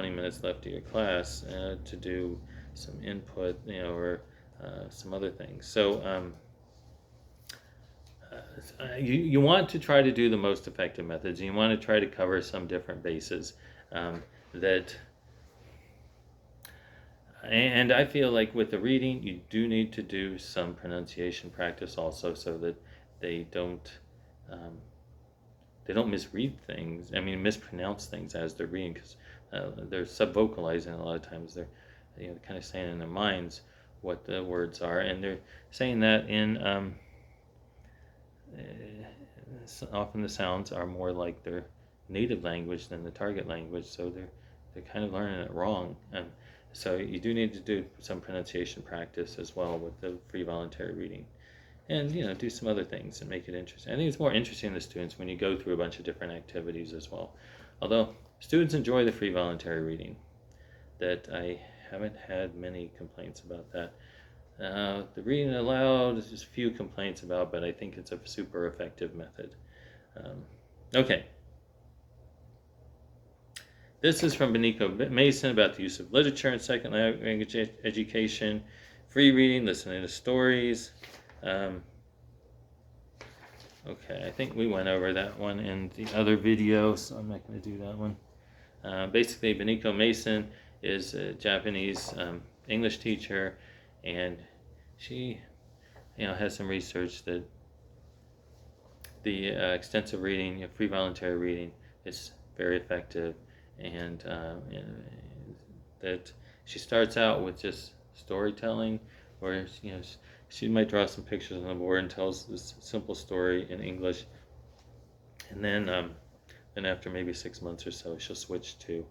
minutes left of your class to do some input, or some other things. So you want to try to do the most effective methods. You want to try to cover some different bases and I feel like with the reading, you do need to do some pronunciation practice also, so that they don't misread things. Mispronounce things as they're reading, because they're subvocalizing a lot of times. They're kind of saying in their minds what the words are, and they're saying that in often the sounds are more like their native language than the target language, so they're kind of learning it wrong. And so you do need to do some pronunciation practice as well with the free voluntary reading, and do some other things and make it interesting. I think it's more interesting to the students when you go through a bunch of different activities as well. Although students enjoy the free voluntary reading, that I haven't had many complaints about that. The reading aloud is just a few complaints about, but I think it's a super effective method. Okay. This is from Beniko Mason about the use of literature in second language education, free reading, listening to stories. Okay, I think we went over that one in the other video, so I'm not going to do that one. Basically, Beniko Mason is a Japanese English teacher, and she has some research that the extensive reading, free voluntary reading, is very effective. And that she starts out with just storytelling, where she might draw some pictures on the board and tells this simple story in English, and then after maybe 6 months or so, she'll switch to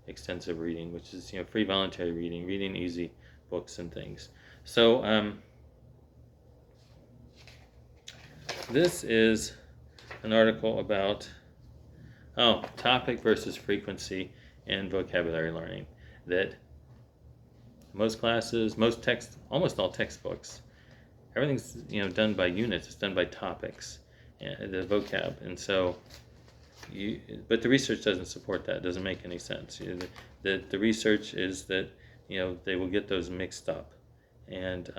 extensive reading, which is free voluntary reading easy books and things. So this is an article about topic versus frequency in vocabulary learning. That most classes, almost all textbooks, everything's done by units. It's done by topics, the vocab, and so but the research doesn't support that. It doesn't make any sense. The research is that they will get those mixed up, and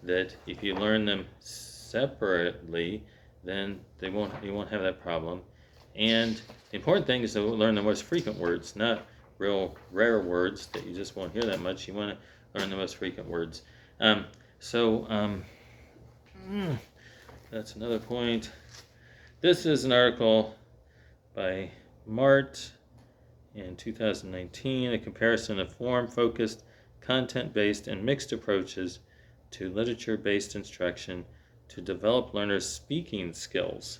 that if you learn them separately, then you won't have that problem. And the important thing is to learn the most frequent words, not real rare words that you just won't hear that much. You want to learn the most frequent words. That's another point. This is an article by Mart in 2019, a comparison of form-focused, content-based, and mixed approaches to literature-based instruction to develop learners' speaking skills.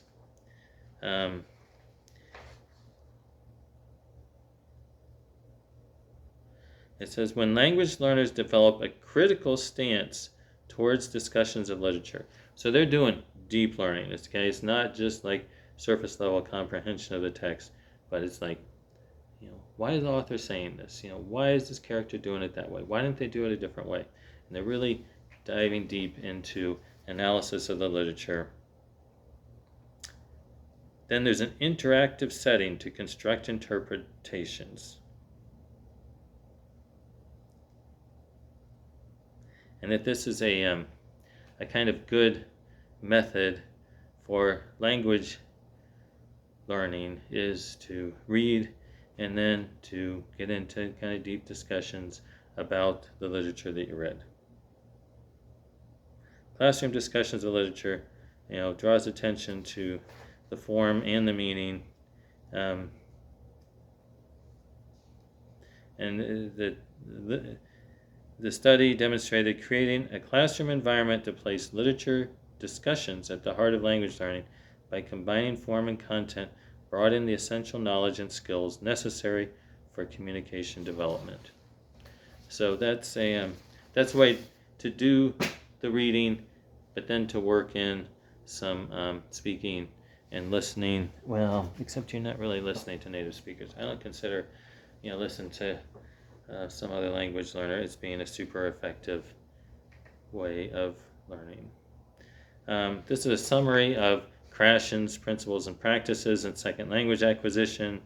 It says, when language learners develop a critical stance towards discussions of literature. So they're doing deep learning. It's not just like surface level comprehension of the text, but it's like, why is the author saying this? Why is this character doing it that way? Why didn't they do it a different way? And they're really diving deep into analysis of the literature. Then there's an interactive setting to construct interpretations. And that this is a kind of good method for language learning is to read and then to get into kind of deep discussions about the literature that you read. Classroom discussions of literature, draws attention to the form and the meaning. And the study demonstrated creating a classroom environment to place literature discussions at the heart of language learning by combining form and content brought in the essential knowledge and skills necessary for communication development. So that's a way to do the reading, but then to work in some speaking and listening. Well, except you're not really listening to native speakers. I don't consider, listen to some other language learner as being a super effective way of learning. This is a summary of Krashen's principles and practices in second language acquisition.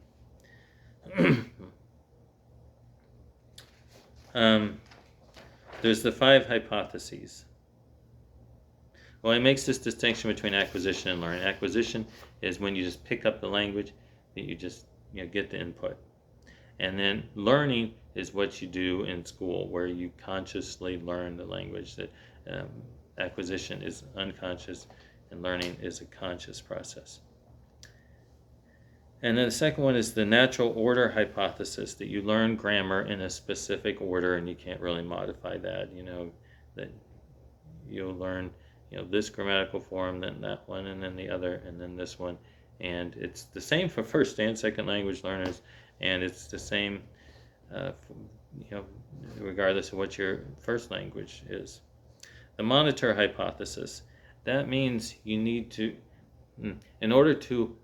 There's the 5 hypotheses. Well, he makes this distinction between acquisition and learning. Acquisition is when you just pick up the language, that you just get the input. And then learning is what you do in school, where you consciously learn the language. That acquisition is unconscious, and learning is a conscious process. And then the second one is the natural order hypothesis, that you learn grammar in a specific order, and you can't really modify that. That you'll learn, this grammatical form, then that one, and then the other, and then this one. And it's the same for first and second language learners, and it's the same, regardless of what your first language is. The monitor hypothesis, that means you need to, in order to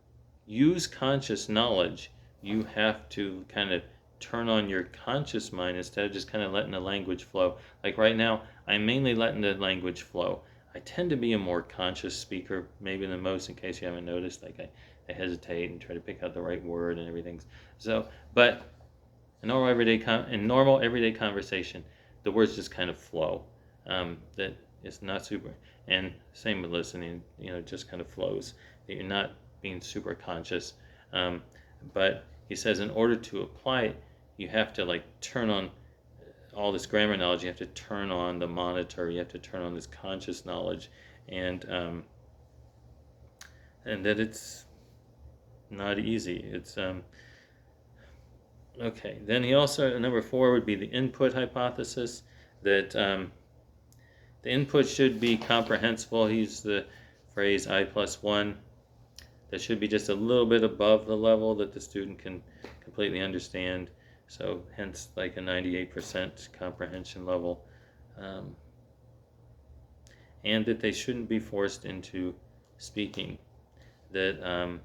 use conscious knowledge, you have to kind of turn on your conscious mind instead of just kind of letting the language flow. Like right now, I'm mainly letting the language flow. I tend to be a more conscious speaker, maybe than most, in case you haven't noticed. Like I hesitate and try to pick out the right word and everything. So, but in normal everyday conversation, the words just kind of flow. That is not super. And same with listening, it just kind of flows. You're not being super conscious. But he says in order to apply it, you have to turn on all this grammar knowledge. You have to turn on the monitor. You have to turn on this conscious knowledge, and that it's not easy. It's okay. Then he also, number 4 would be the input hypothesis, that the input should be comprehensible. He used the phrase I+1. That should be just a little bit above the level that the student can completely understand. So hence like a 98% comprehension level. And that they shouldn't be forced into speaking. That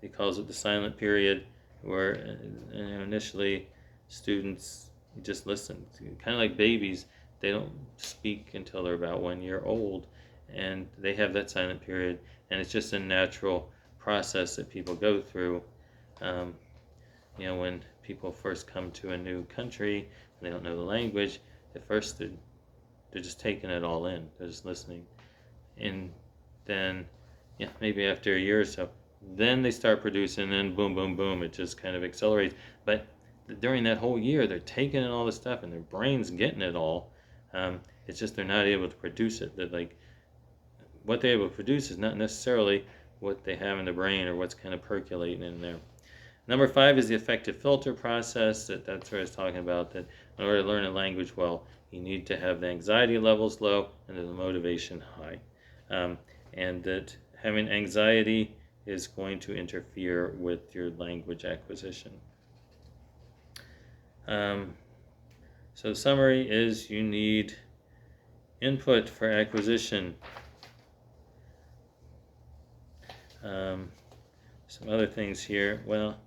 he calls it the silent period, where initially students just listen. Kind of like babies, they don't speak until they're about 1 year old, and they have that silent period, and it's just a natural process that people go through. When people first come to a new country and they don't know the language, at first they're just taking it all in. They're just listening, and then maybe after a year or so, then they start producing, and then boom, boom, boom, it just kind of accelerates. But during that whole year, they're taking in all this stuff, and their brain's getting it all. It's just they're not able to produce it. That what they're able to produce is not necessarily what they have in the brain or what's kind of percolating in there. Number 5 is the affective filter process. That's what I was talking about, that in order to learn a language well, you need to have the anxiety levels low and the motivation high. And that having anxiety is going to interfere with your language acquisition. So the summary is you need input for acquisition. Some other things here. Well,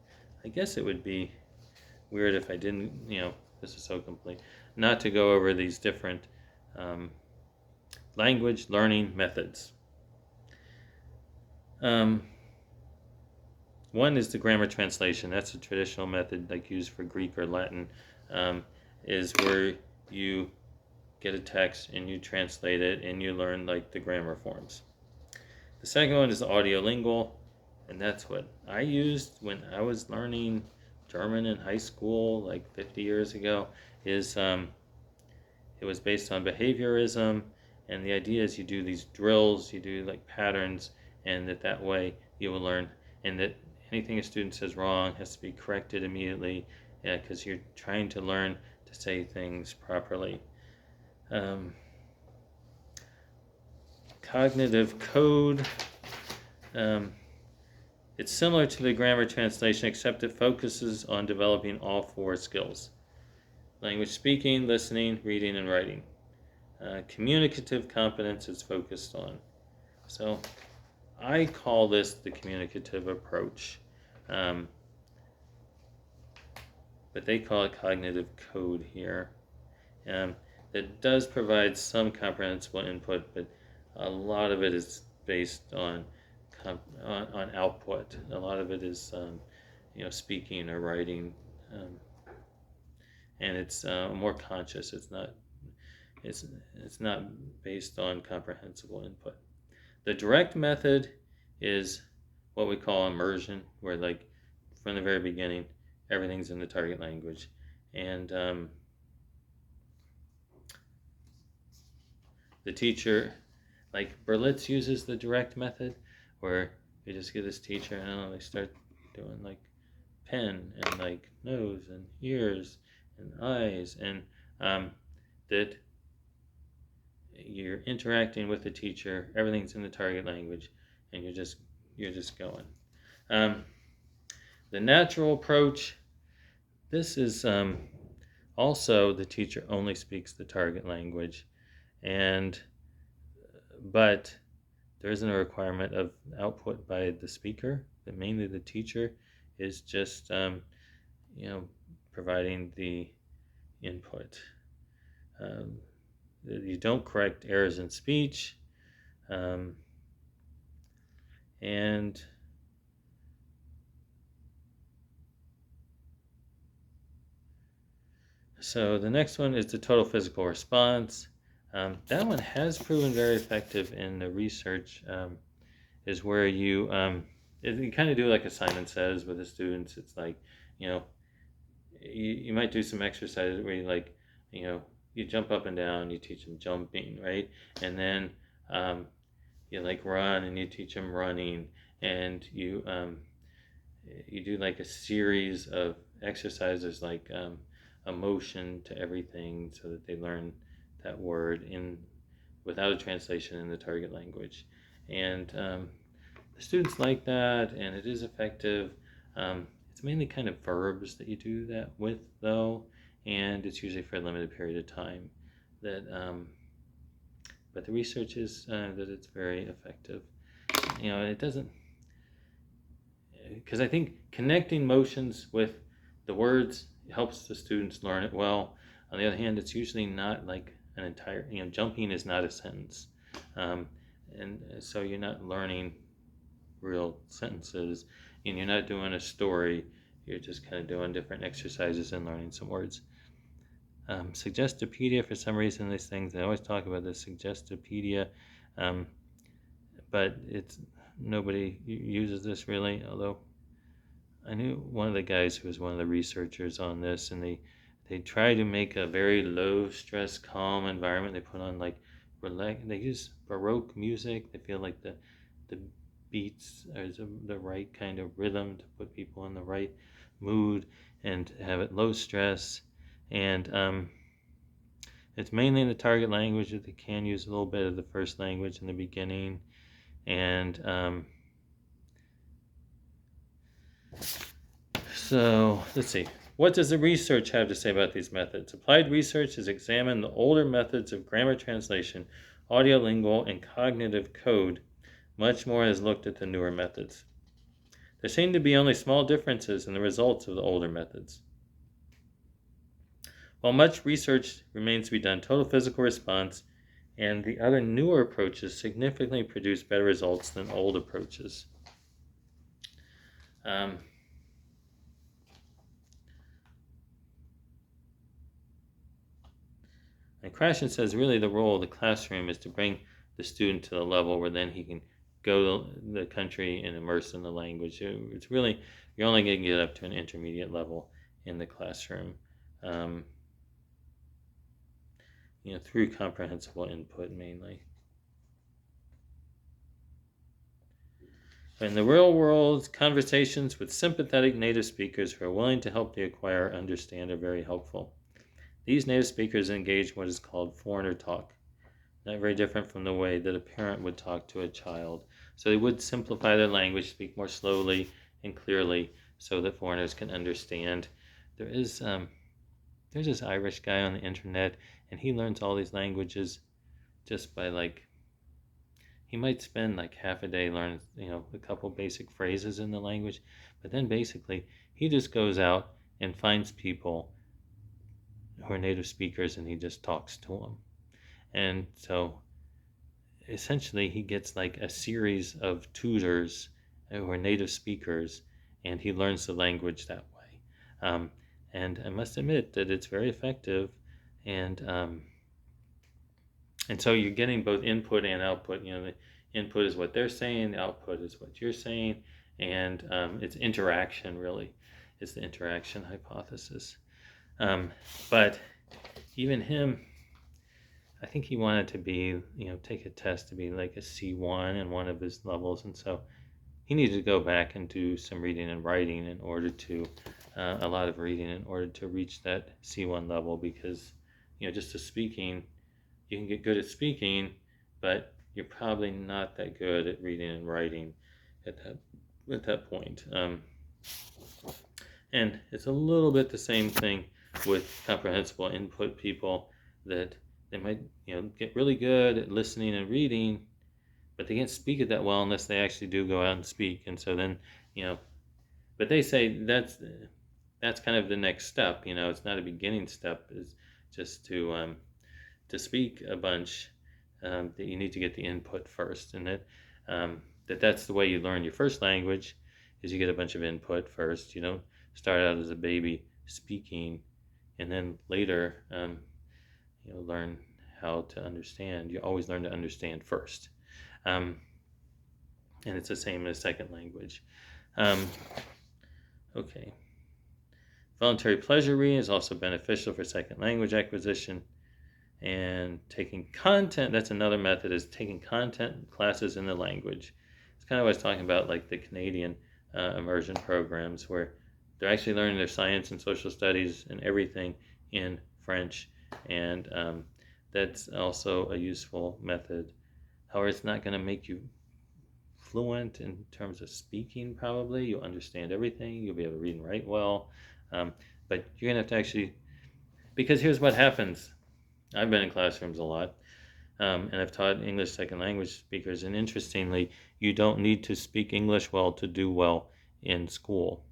I guess it would be weird if I didn't, this is so complete, not to go over these different language learning methods. One is the grammar translation. That's a traditional method used for Greek or Latin, is where you get a text and you translate it and you learn the grammar forms. The second one is audiolingual, and that's what I used when I was learning German in high school 50 years ago. It was based on behaviorism, And the idea is you do these drills, you do like patterns, and that way you will learn, and that anything a student says wrong has to be corrected immediately, because you're trying to learn to say things properly. Cognitive code. It's similar to the grammar translation, except it focuses on developing all 4 skills: language speaking, listening, reading, and writing. Communicative competence is focused on. So I call this the communicative approach, but they call it cognitive code here. It does provide some comprehensible input, but a lot of it is based on output. A lot of it is speaking or writing, and it's more conscious. It's not based on comprehensible input. The direct method is what we call immersion, where like from the very beginning everything's in the target language, and the teacher, like Berlitz uses the direct method, where you just get this teacher and they start doing like pen and like nose and ears and eyes, and that you're interacting with the teacher, everything's in the target language, and you're just going. The natural approach, this is also the teacher only speaks the target language, but there isn't a requirement of output by the speaker. That mainly the teacher is just providing the input. You don't correct errors in speech, and so the next one is the total physical response. That one has proven very effective in the research. Is where you kind of do like Simon Says with the students. It's like, you might do some exercises where you jump up and down, you teach them jumping, right? And then you like run, and you teach them running, and you do like a series of exercises, like a motion to everything, so that they learn that word without a translation in the target language. And the students like that, and it is effective. It's mainly kind of verbs that you do that with, though, and it's usually for a limited period of time. But the research is that it's very effective. It doesn't, because I think connecting motions with the words helps the students learn it well. On the other hand, it's usually not like an entire, jumping is not a sentence, and so you're not learning real sentences, and you're not doing a story. You're just kind of doing different exercises and learning some words. Suggestopedia, for some reason, these things, I always talk about this Suggestopedia, but nobody uses this really, although I knew one of the guys who was one of the researchers on this, and they try to make a very low stress, calm environment. They put on like they use Baroque music. They feel like the beats are the right kind of rhythm to put people in the right mood and have it low stress. And it's mainly in the target language, that they can use a little bit of the first language in the beginning. And so let's see. What does the research have to say about these methods? Applied research has examined the older methods of grammar translation, audiolingual, and cognitive code. Much more has looked at the newer methods. There seem to be only small differences in the results of the older methods. While much research remains to be done, total physical response and the other newer approaches significantly produce better results than old approaches. And Krashen says really the role of the classroom is to bring the student to the level where then he can go to the country and immerse in the language. It's really, you're only going to get up to an intermediate level in the classroom. through comprehensible input mainly. In the real world, conversations with sympathetic native speakers who are willing to help the acquirer understand are very helpful. These native speakers engage in what is called foreigner talk, not very different from the way that a parent would talk to a child. So they would simplify their language, speak more slowly and clearly so that foreigners can understand. There's this Irish guy on the internet, and he learns all these languages just by he might spend half a day learning a couple basic phrases in the language, but then basically he just goes out and finds people who are native speakers and he just talks to them. And so essentially he gets a series of tutors who are native speakers, and he learns the language that way. And I must admit that it's very effective, and so you're getting both input and output. The input is what they're saying, the output is what you're saying, and it's interaction, really. It's the interaction hypothesis. But even him, I think he wanted to be, take a test to be like a C1 in one of his levels, and so he needed to go back and do some reading and writing in order to, a lot of reading in order to reach that C1 level, because, just the speaking, you can get good at speaking, but you're probably not that good at reading and writing at that point. And it's a little bit the same thing with comprehensible input people, that they might get really good at listening and reading, but they can't speak it that well unless they actually do go out and speak. And so then but they say that's kind of the next step. It's not a beginning step, it's just to speak a bunch, that you need to get the input first, and that's the way you learn your first language, is you get a bunch of input first. You don't start out as a baby speaking and then later learn how to understand. You always learn to understand first, and it's the same in a second language. Okay. Voluntary pleasure reading is also beneficial for second language acquisition. And taking content, that's another method, is taking content classes in the language. It's kind of what I was talking about, like the Canadian immersion programs, where they're actually learning their science and social studies and everything in French, and that's also a useful method. However, it's not going to make you fluent in terms of speaking, probably. You'll understand everything, you'll be able to read and write well, but you're going to have to actually, because here's what happens. I've been in classrooms a lot, and I've taught English second language speakers, and interestingly, you don't need to speak English well to do well in school.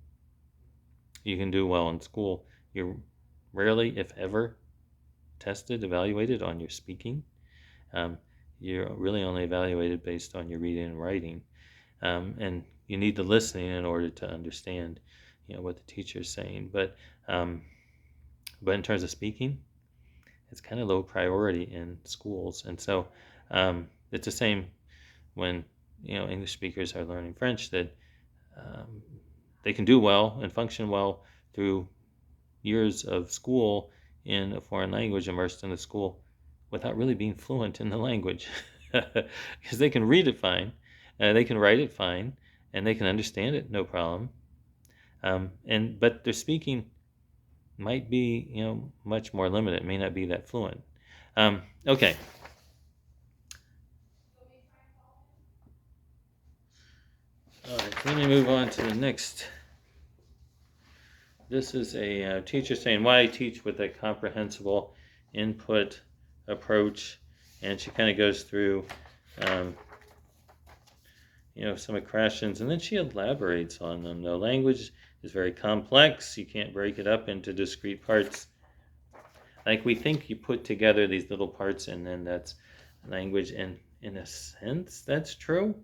You can do well in school. You're rarely, if ever, tested, evaluated on your speaking. You're really only evaluated based on your reading and writing, and you need the listening in order to understand what the teacher's saying. But in terms of speaking, it's kind of low priority in schools. And so it's the same when English speakers are learning French, that they can do well and function well through years of school in a foreign language, immersed in the school, without really being fluent in the language. Because they can read it fine, they can write it fine, and they can understand it no problem, but their speaking might be much more limited. It may not be that fluent. Okay. All right, let me move on to the next. This is a teacher saying why I teach with a comprehensible input approach, and she kind of goes through some accretions, and then she elaborates on them. The language is very complex. You can't break it up into discrete parts. Like we think you put together these little parts and then that's language, and in a sense that's true,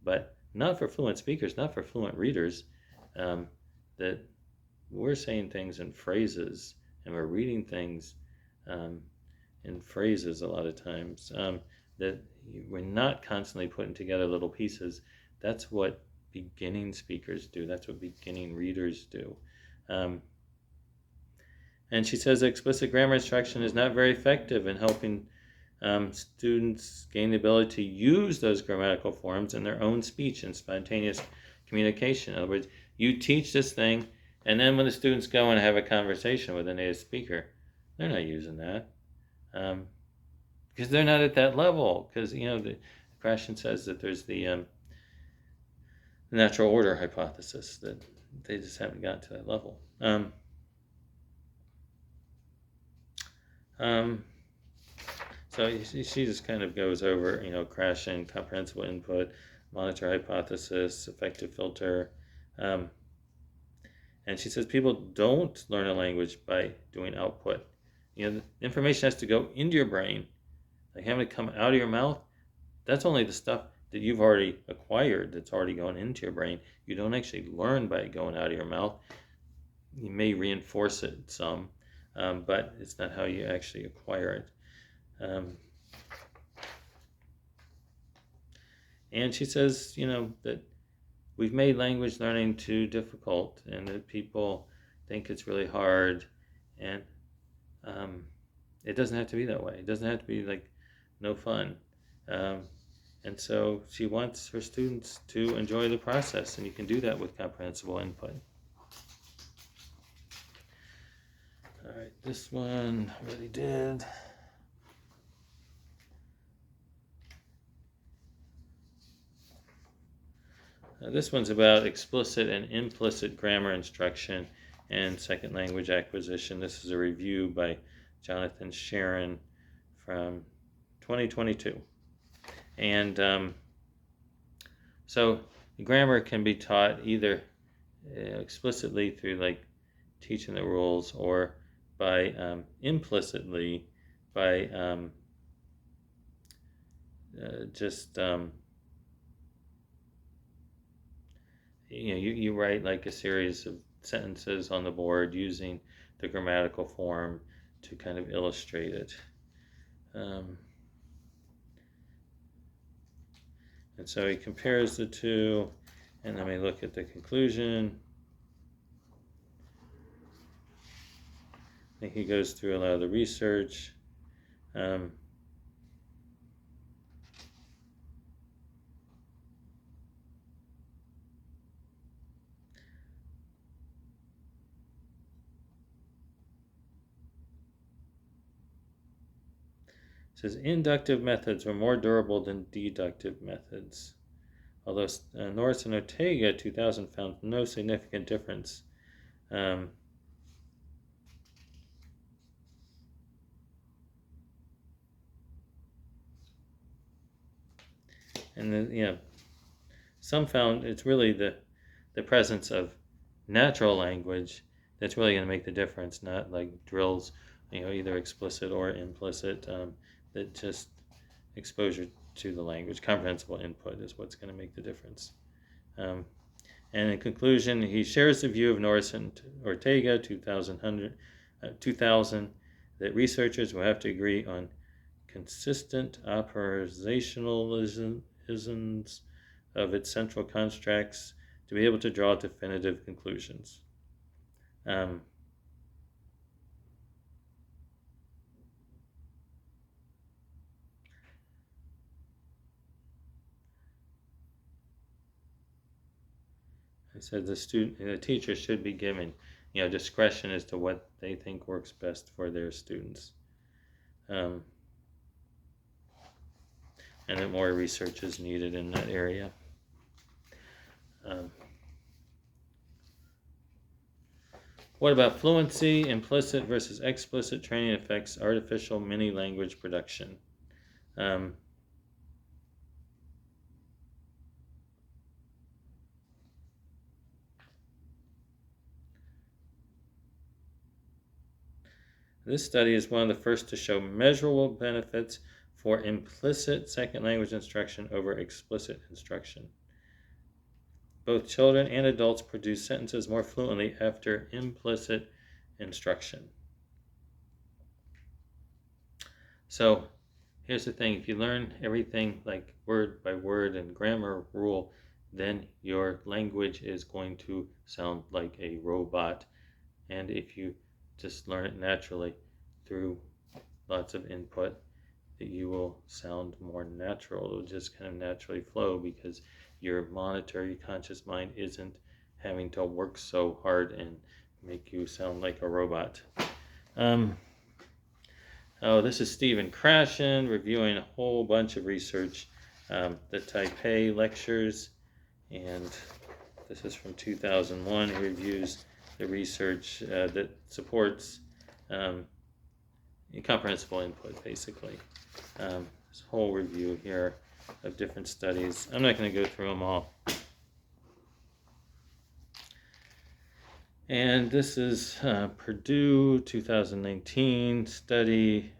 but not for fluent speakers, not for fluent readers. That we're saying things in phrases, and we're reading things in phrases a lot of times, that we're not constantly putting together little pieces. That's what beginning speakers do. That's what beginning readers do. And she says explicit grammar instruction is not very effective in helping students gain the ability to use those grammatical forms in their own speech and spontaneous communication. In other words, you teach this thing, and then when the students go and have a conversation with a native speaker, they're not using that because they're not at that level. Because the Krashen says that there's the natural order hypothesis that they just haven't gotten to that level. So she just kind of goes over, Krashen, comprehensible input, monitor hypothesis, effective filter. And she says people don't learn a language by doing output. The information has to go into your brain. Like having it come out of your mouth, that's only the stuff that you've already acquired that's already going into your brain. You don't actually learn by it going out of your mouth. You may reinforce it some, but it's not how you actually acquire it. And she says, that we've made language learning too difficult and that people think it's really hard. And it doesn't have to be that way. It doesn't have to be like no fun. And so she wants her students to enjoy the process, and you can do that with comprehensible input. All right, this one already did. This one's about explicit and implicit grammar instruction and second language acquisition. This is a review by Jonathan Sharon from 2022. And so grammar can be taught either explicitly through like teaching the rules or by implicitly by you write like a series of sentences on the board using the grammatical form to kind of illustrate it. And so he compares the two, and then we look at the conclusion. I think he goes through a lot of the research. It says inductive methods were more durable than deductive methods, although Norris and Ortega 2000 found no significant difference. And then, some found it's really the presence of natural language that's really going to make the difference, not like drills, either explicit or implicit. That just exposure to the language, comprehensible input is what's going to make the difference. And in conclusion, he shares the view of Norris and Ortega 2000 that researchers will have to agree on consistent operationalisms of its central constructs to be able to draw definitive conclusions. I said the teacher should be given, discretion as to what they think works best for their students, and that more research is needed in that area. What about fluency? Implicit versus explicit training affects artificial mini language production. This study is one of the first to show measurable benefits for implicit second language instruction over explicit instruction. Both children and adults produce sentences more fluently after implicit instruction. So here's the thing, if you learn everything like word by word and grammar rule, then your language is going to sound like a robot. And if you just learn it naturally through lots of input, that you will sound more natural. It'll just kind of naturally flow because your conscious mind isn't having to work so hard and make you sound like a robot. This is Stephen Krashen reviewing a whole bunch of research, the Taipei lectures, and this is from 2001. He reviews the research that supports comprehensible input, basically. This whole review here of different studies. I'm not going to go through them all. And this is Purdue 2019 study,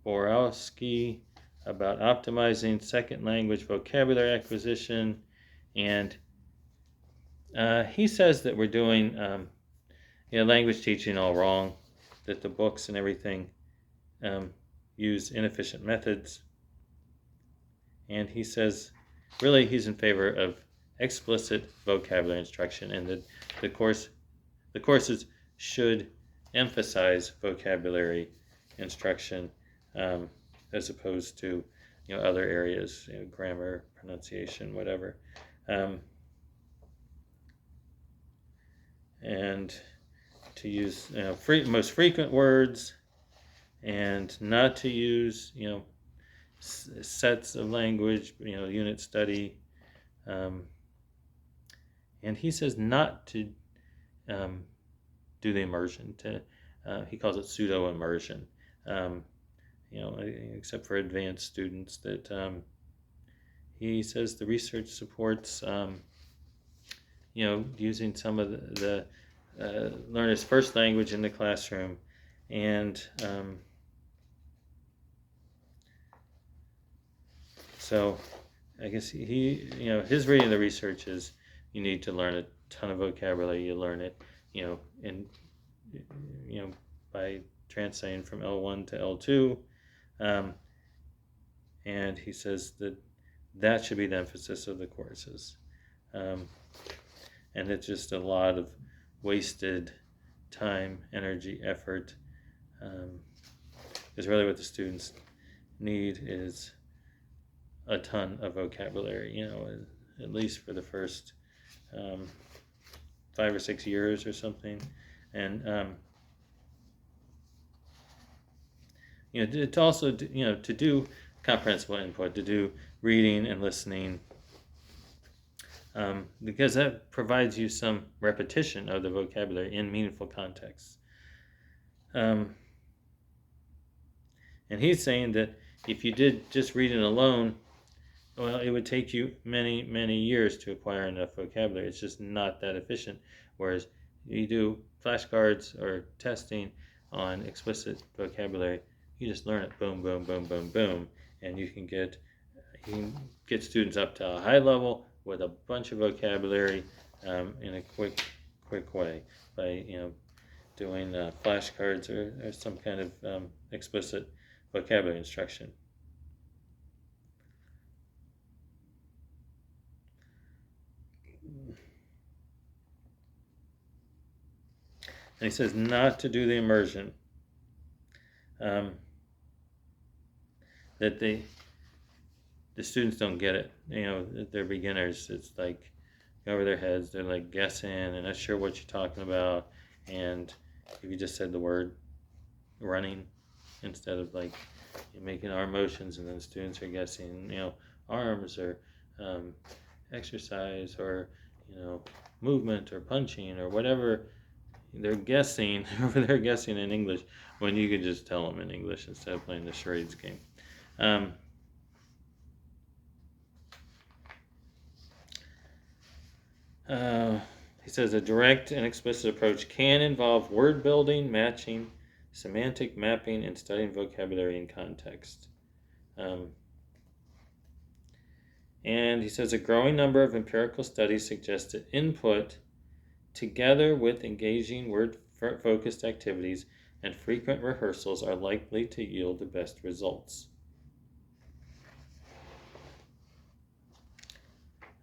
Borowski, about optimizing second language vocabulary acquisition. And he says that we're doing language teaching all wrong, that the books and everything use inefficient methods. And he says really he's in favor of explicit vocabulary instruction, and that the courses should emphasize vocabulary instruction as opposed to other areas, grammar, pronunciation, whatever. And to use most frequent words, and not to use sets of language, unit study. And he says not to do the immersion. He calls it pseudo immersion. Except for advanced students, that he says the research supports using some of the learner's first language in the classroom, and so I guess his reading of the research is you need to learn a ton of vocabulary. You learn it by translating from L1 to L2, and he says that should be the emphasis of the courses, and it's just a lot of wasted time, energy, effort, because really what the students need is a ton of vocabulary, at least for the first 5 or 6 years or something. And to also to do comprehensible input, to do reading and listening, because that provides you some repetition of the vocabulary in meaningful contexts. And he's saying that if you did just reading alone, well, it would take you many, many years to acquire enough vocabulary. It's just not that efficient. Whereas you do flashcards or testing on explicit vocabulary, you just learn it, boom, boom, boom, boom, boom, and you can get students up to a high level with a bunch of vocabulary in a quick way by doing flashcards or some kind of explicit vocabulary instruction. And he says not to do the immersion. That the students don't get it. They're beginners. It's like over their heads. They're like guessing and not sure what you're talking about. And if you just said the word running instead of like making arm motions, and then students are guessing, arms or exercise or movement or punching or whatever. They're guessing over there, guessing in English, when you could just tell them in English instead of playing the charades game. He says a direct and explicit approach can involve word building, matching, semantic mapping, and studying vocabulary in context. And he says a growing number of empirical studies suggest that input, together with engaging word-focused activities and frequent rehearsals, are likely to yield the best results.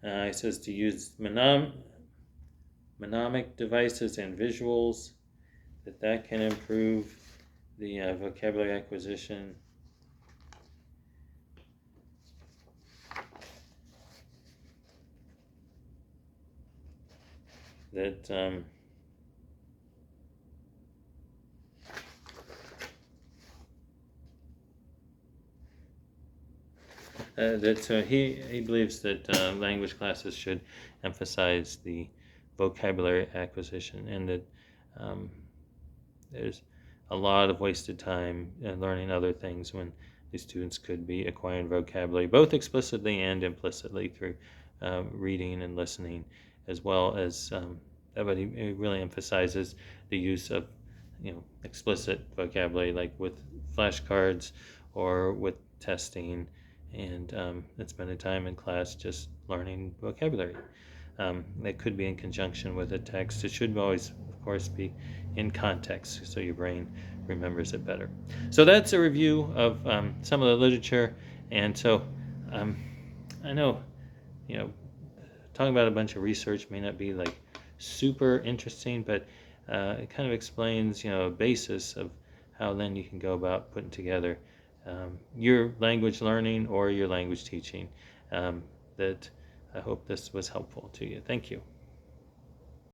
He says to use mnemonic devices and visuals, that can improve the vocabulary acquisition. That he believes that language classes should emphasize the vocabulary acquisition, and that there's a lot of wasted time learning other things when these students could be acquiring vocabulary both explicitly and implicitly through reading and listening, as well as but he really emphasizes the use of explicit vocabulary, like with flashcards or with testing, and spending time in class just learning vocabulary. That could be in conjunction with a text. It should always, of course, be in context so your brain remembers it better. So that's a review of some of the literature. And so I know, talking about a bunch of research may not be like super interesting, but it kind of explains, a basis of how then you can go about putting together your language learning or your language teaching. That I hope this was helpful to you. Thank you.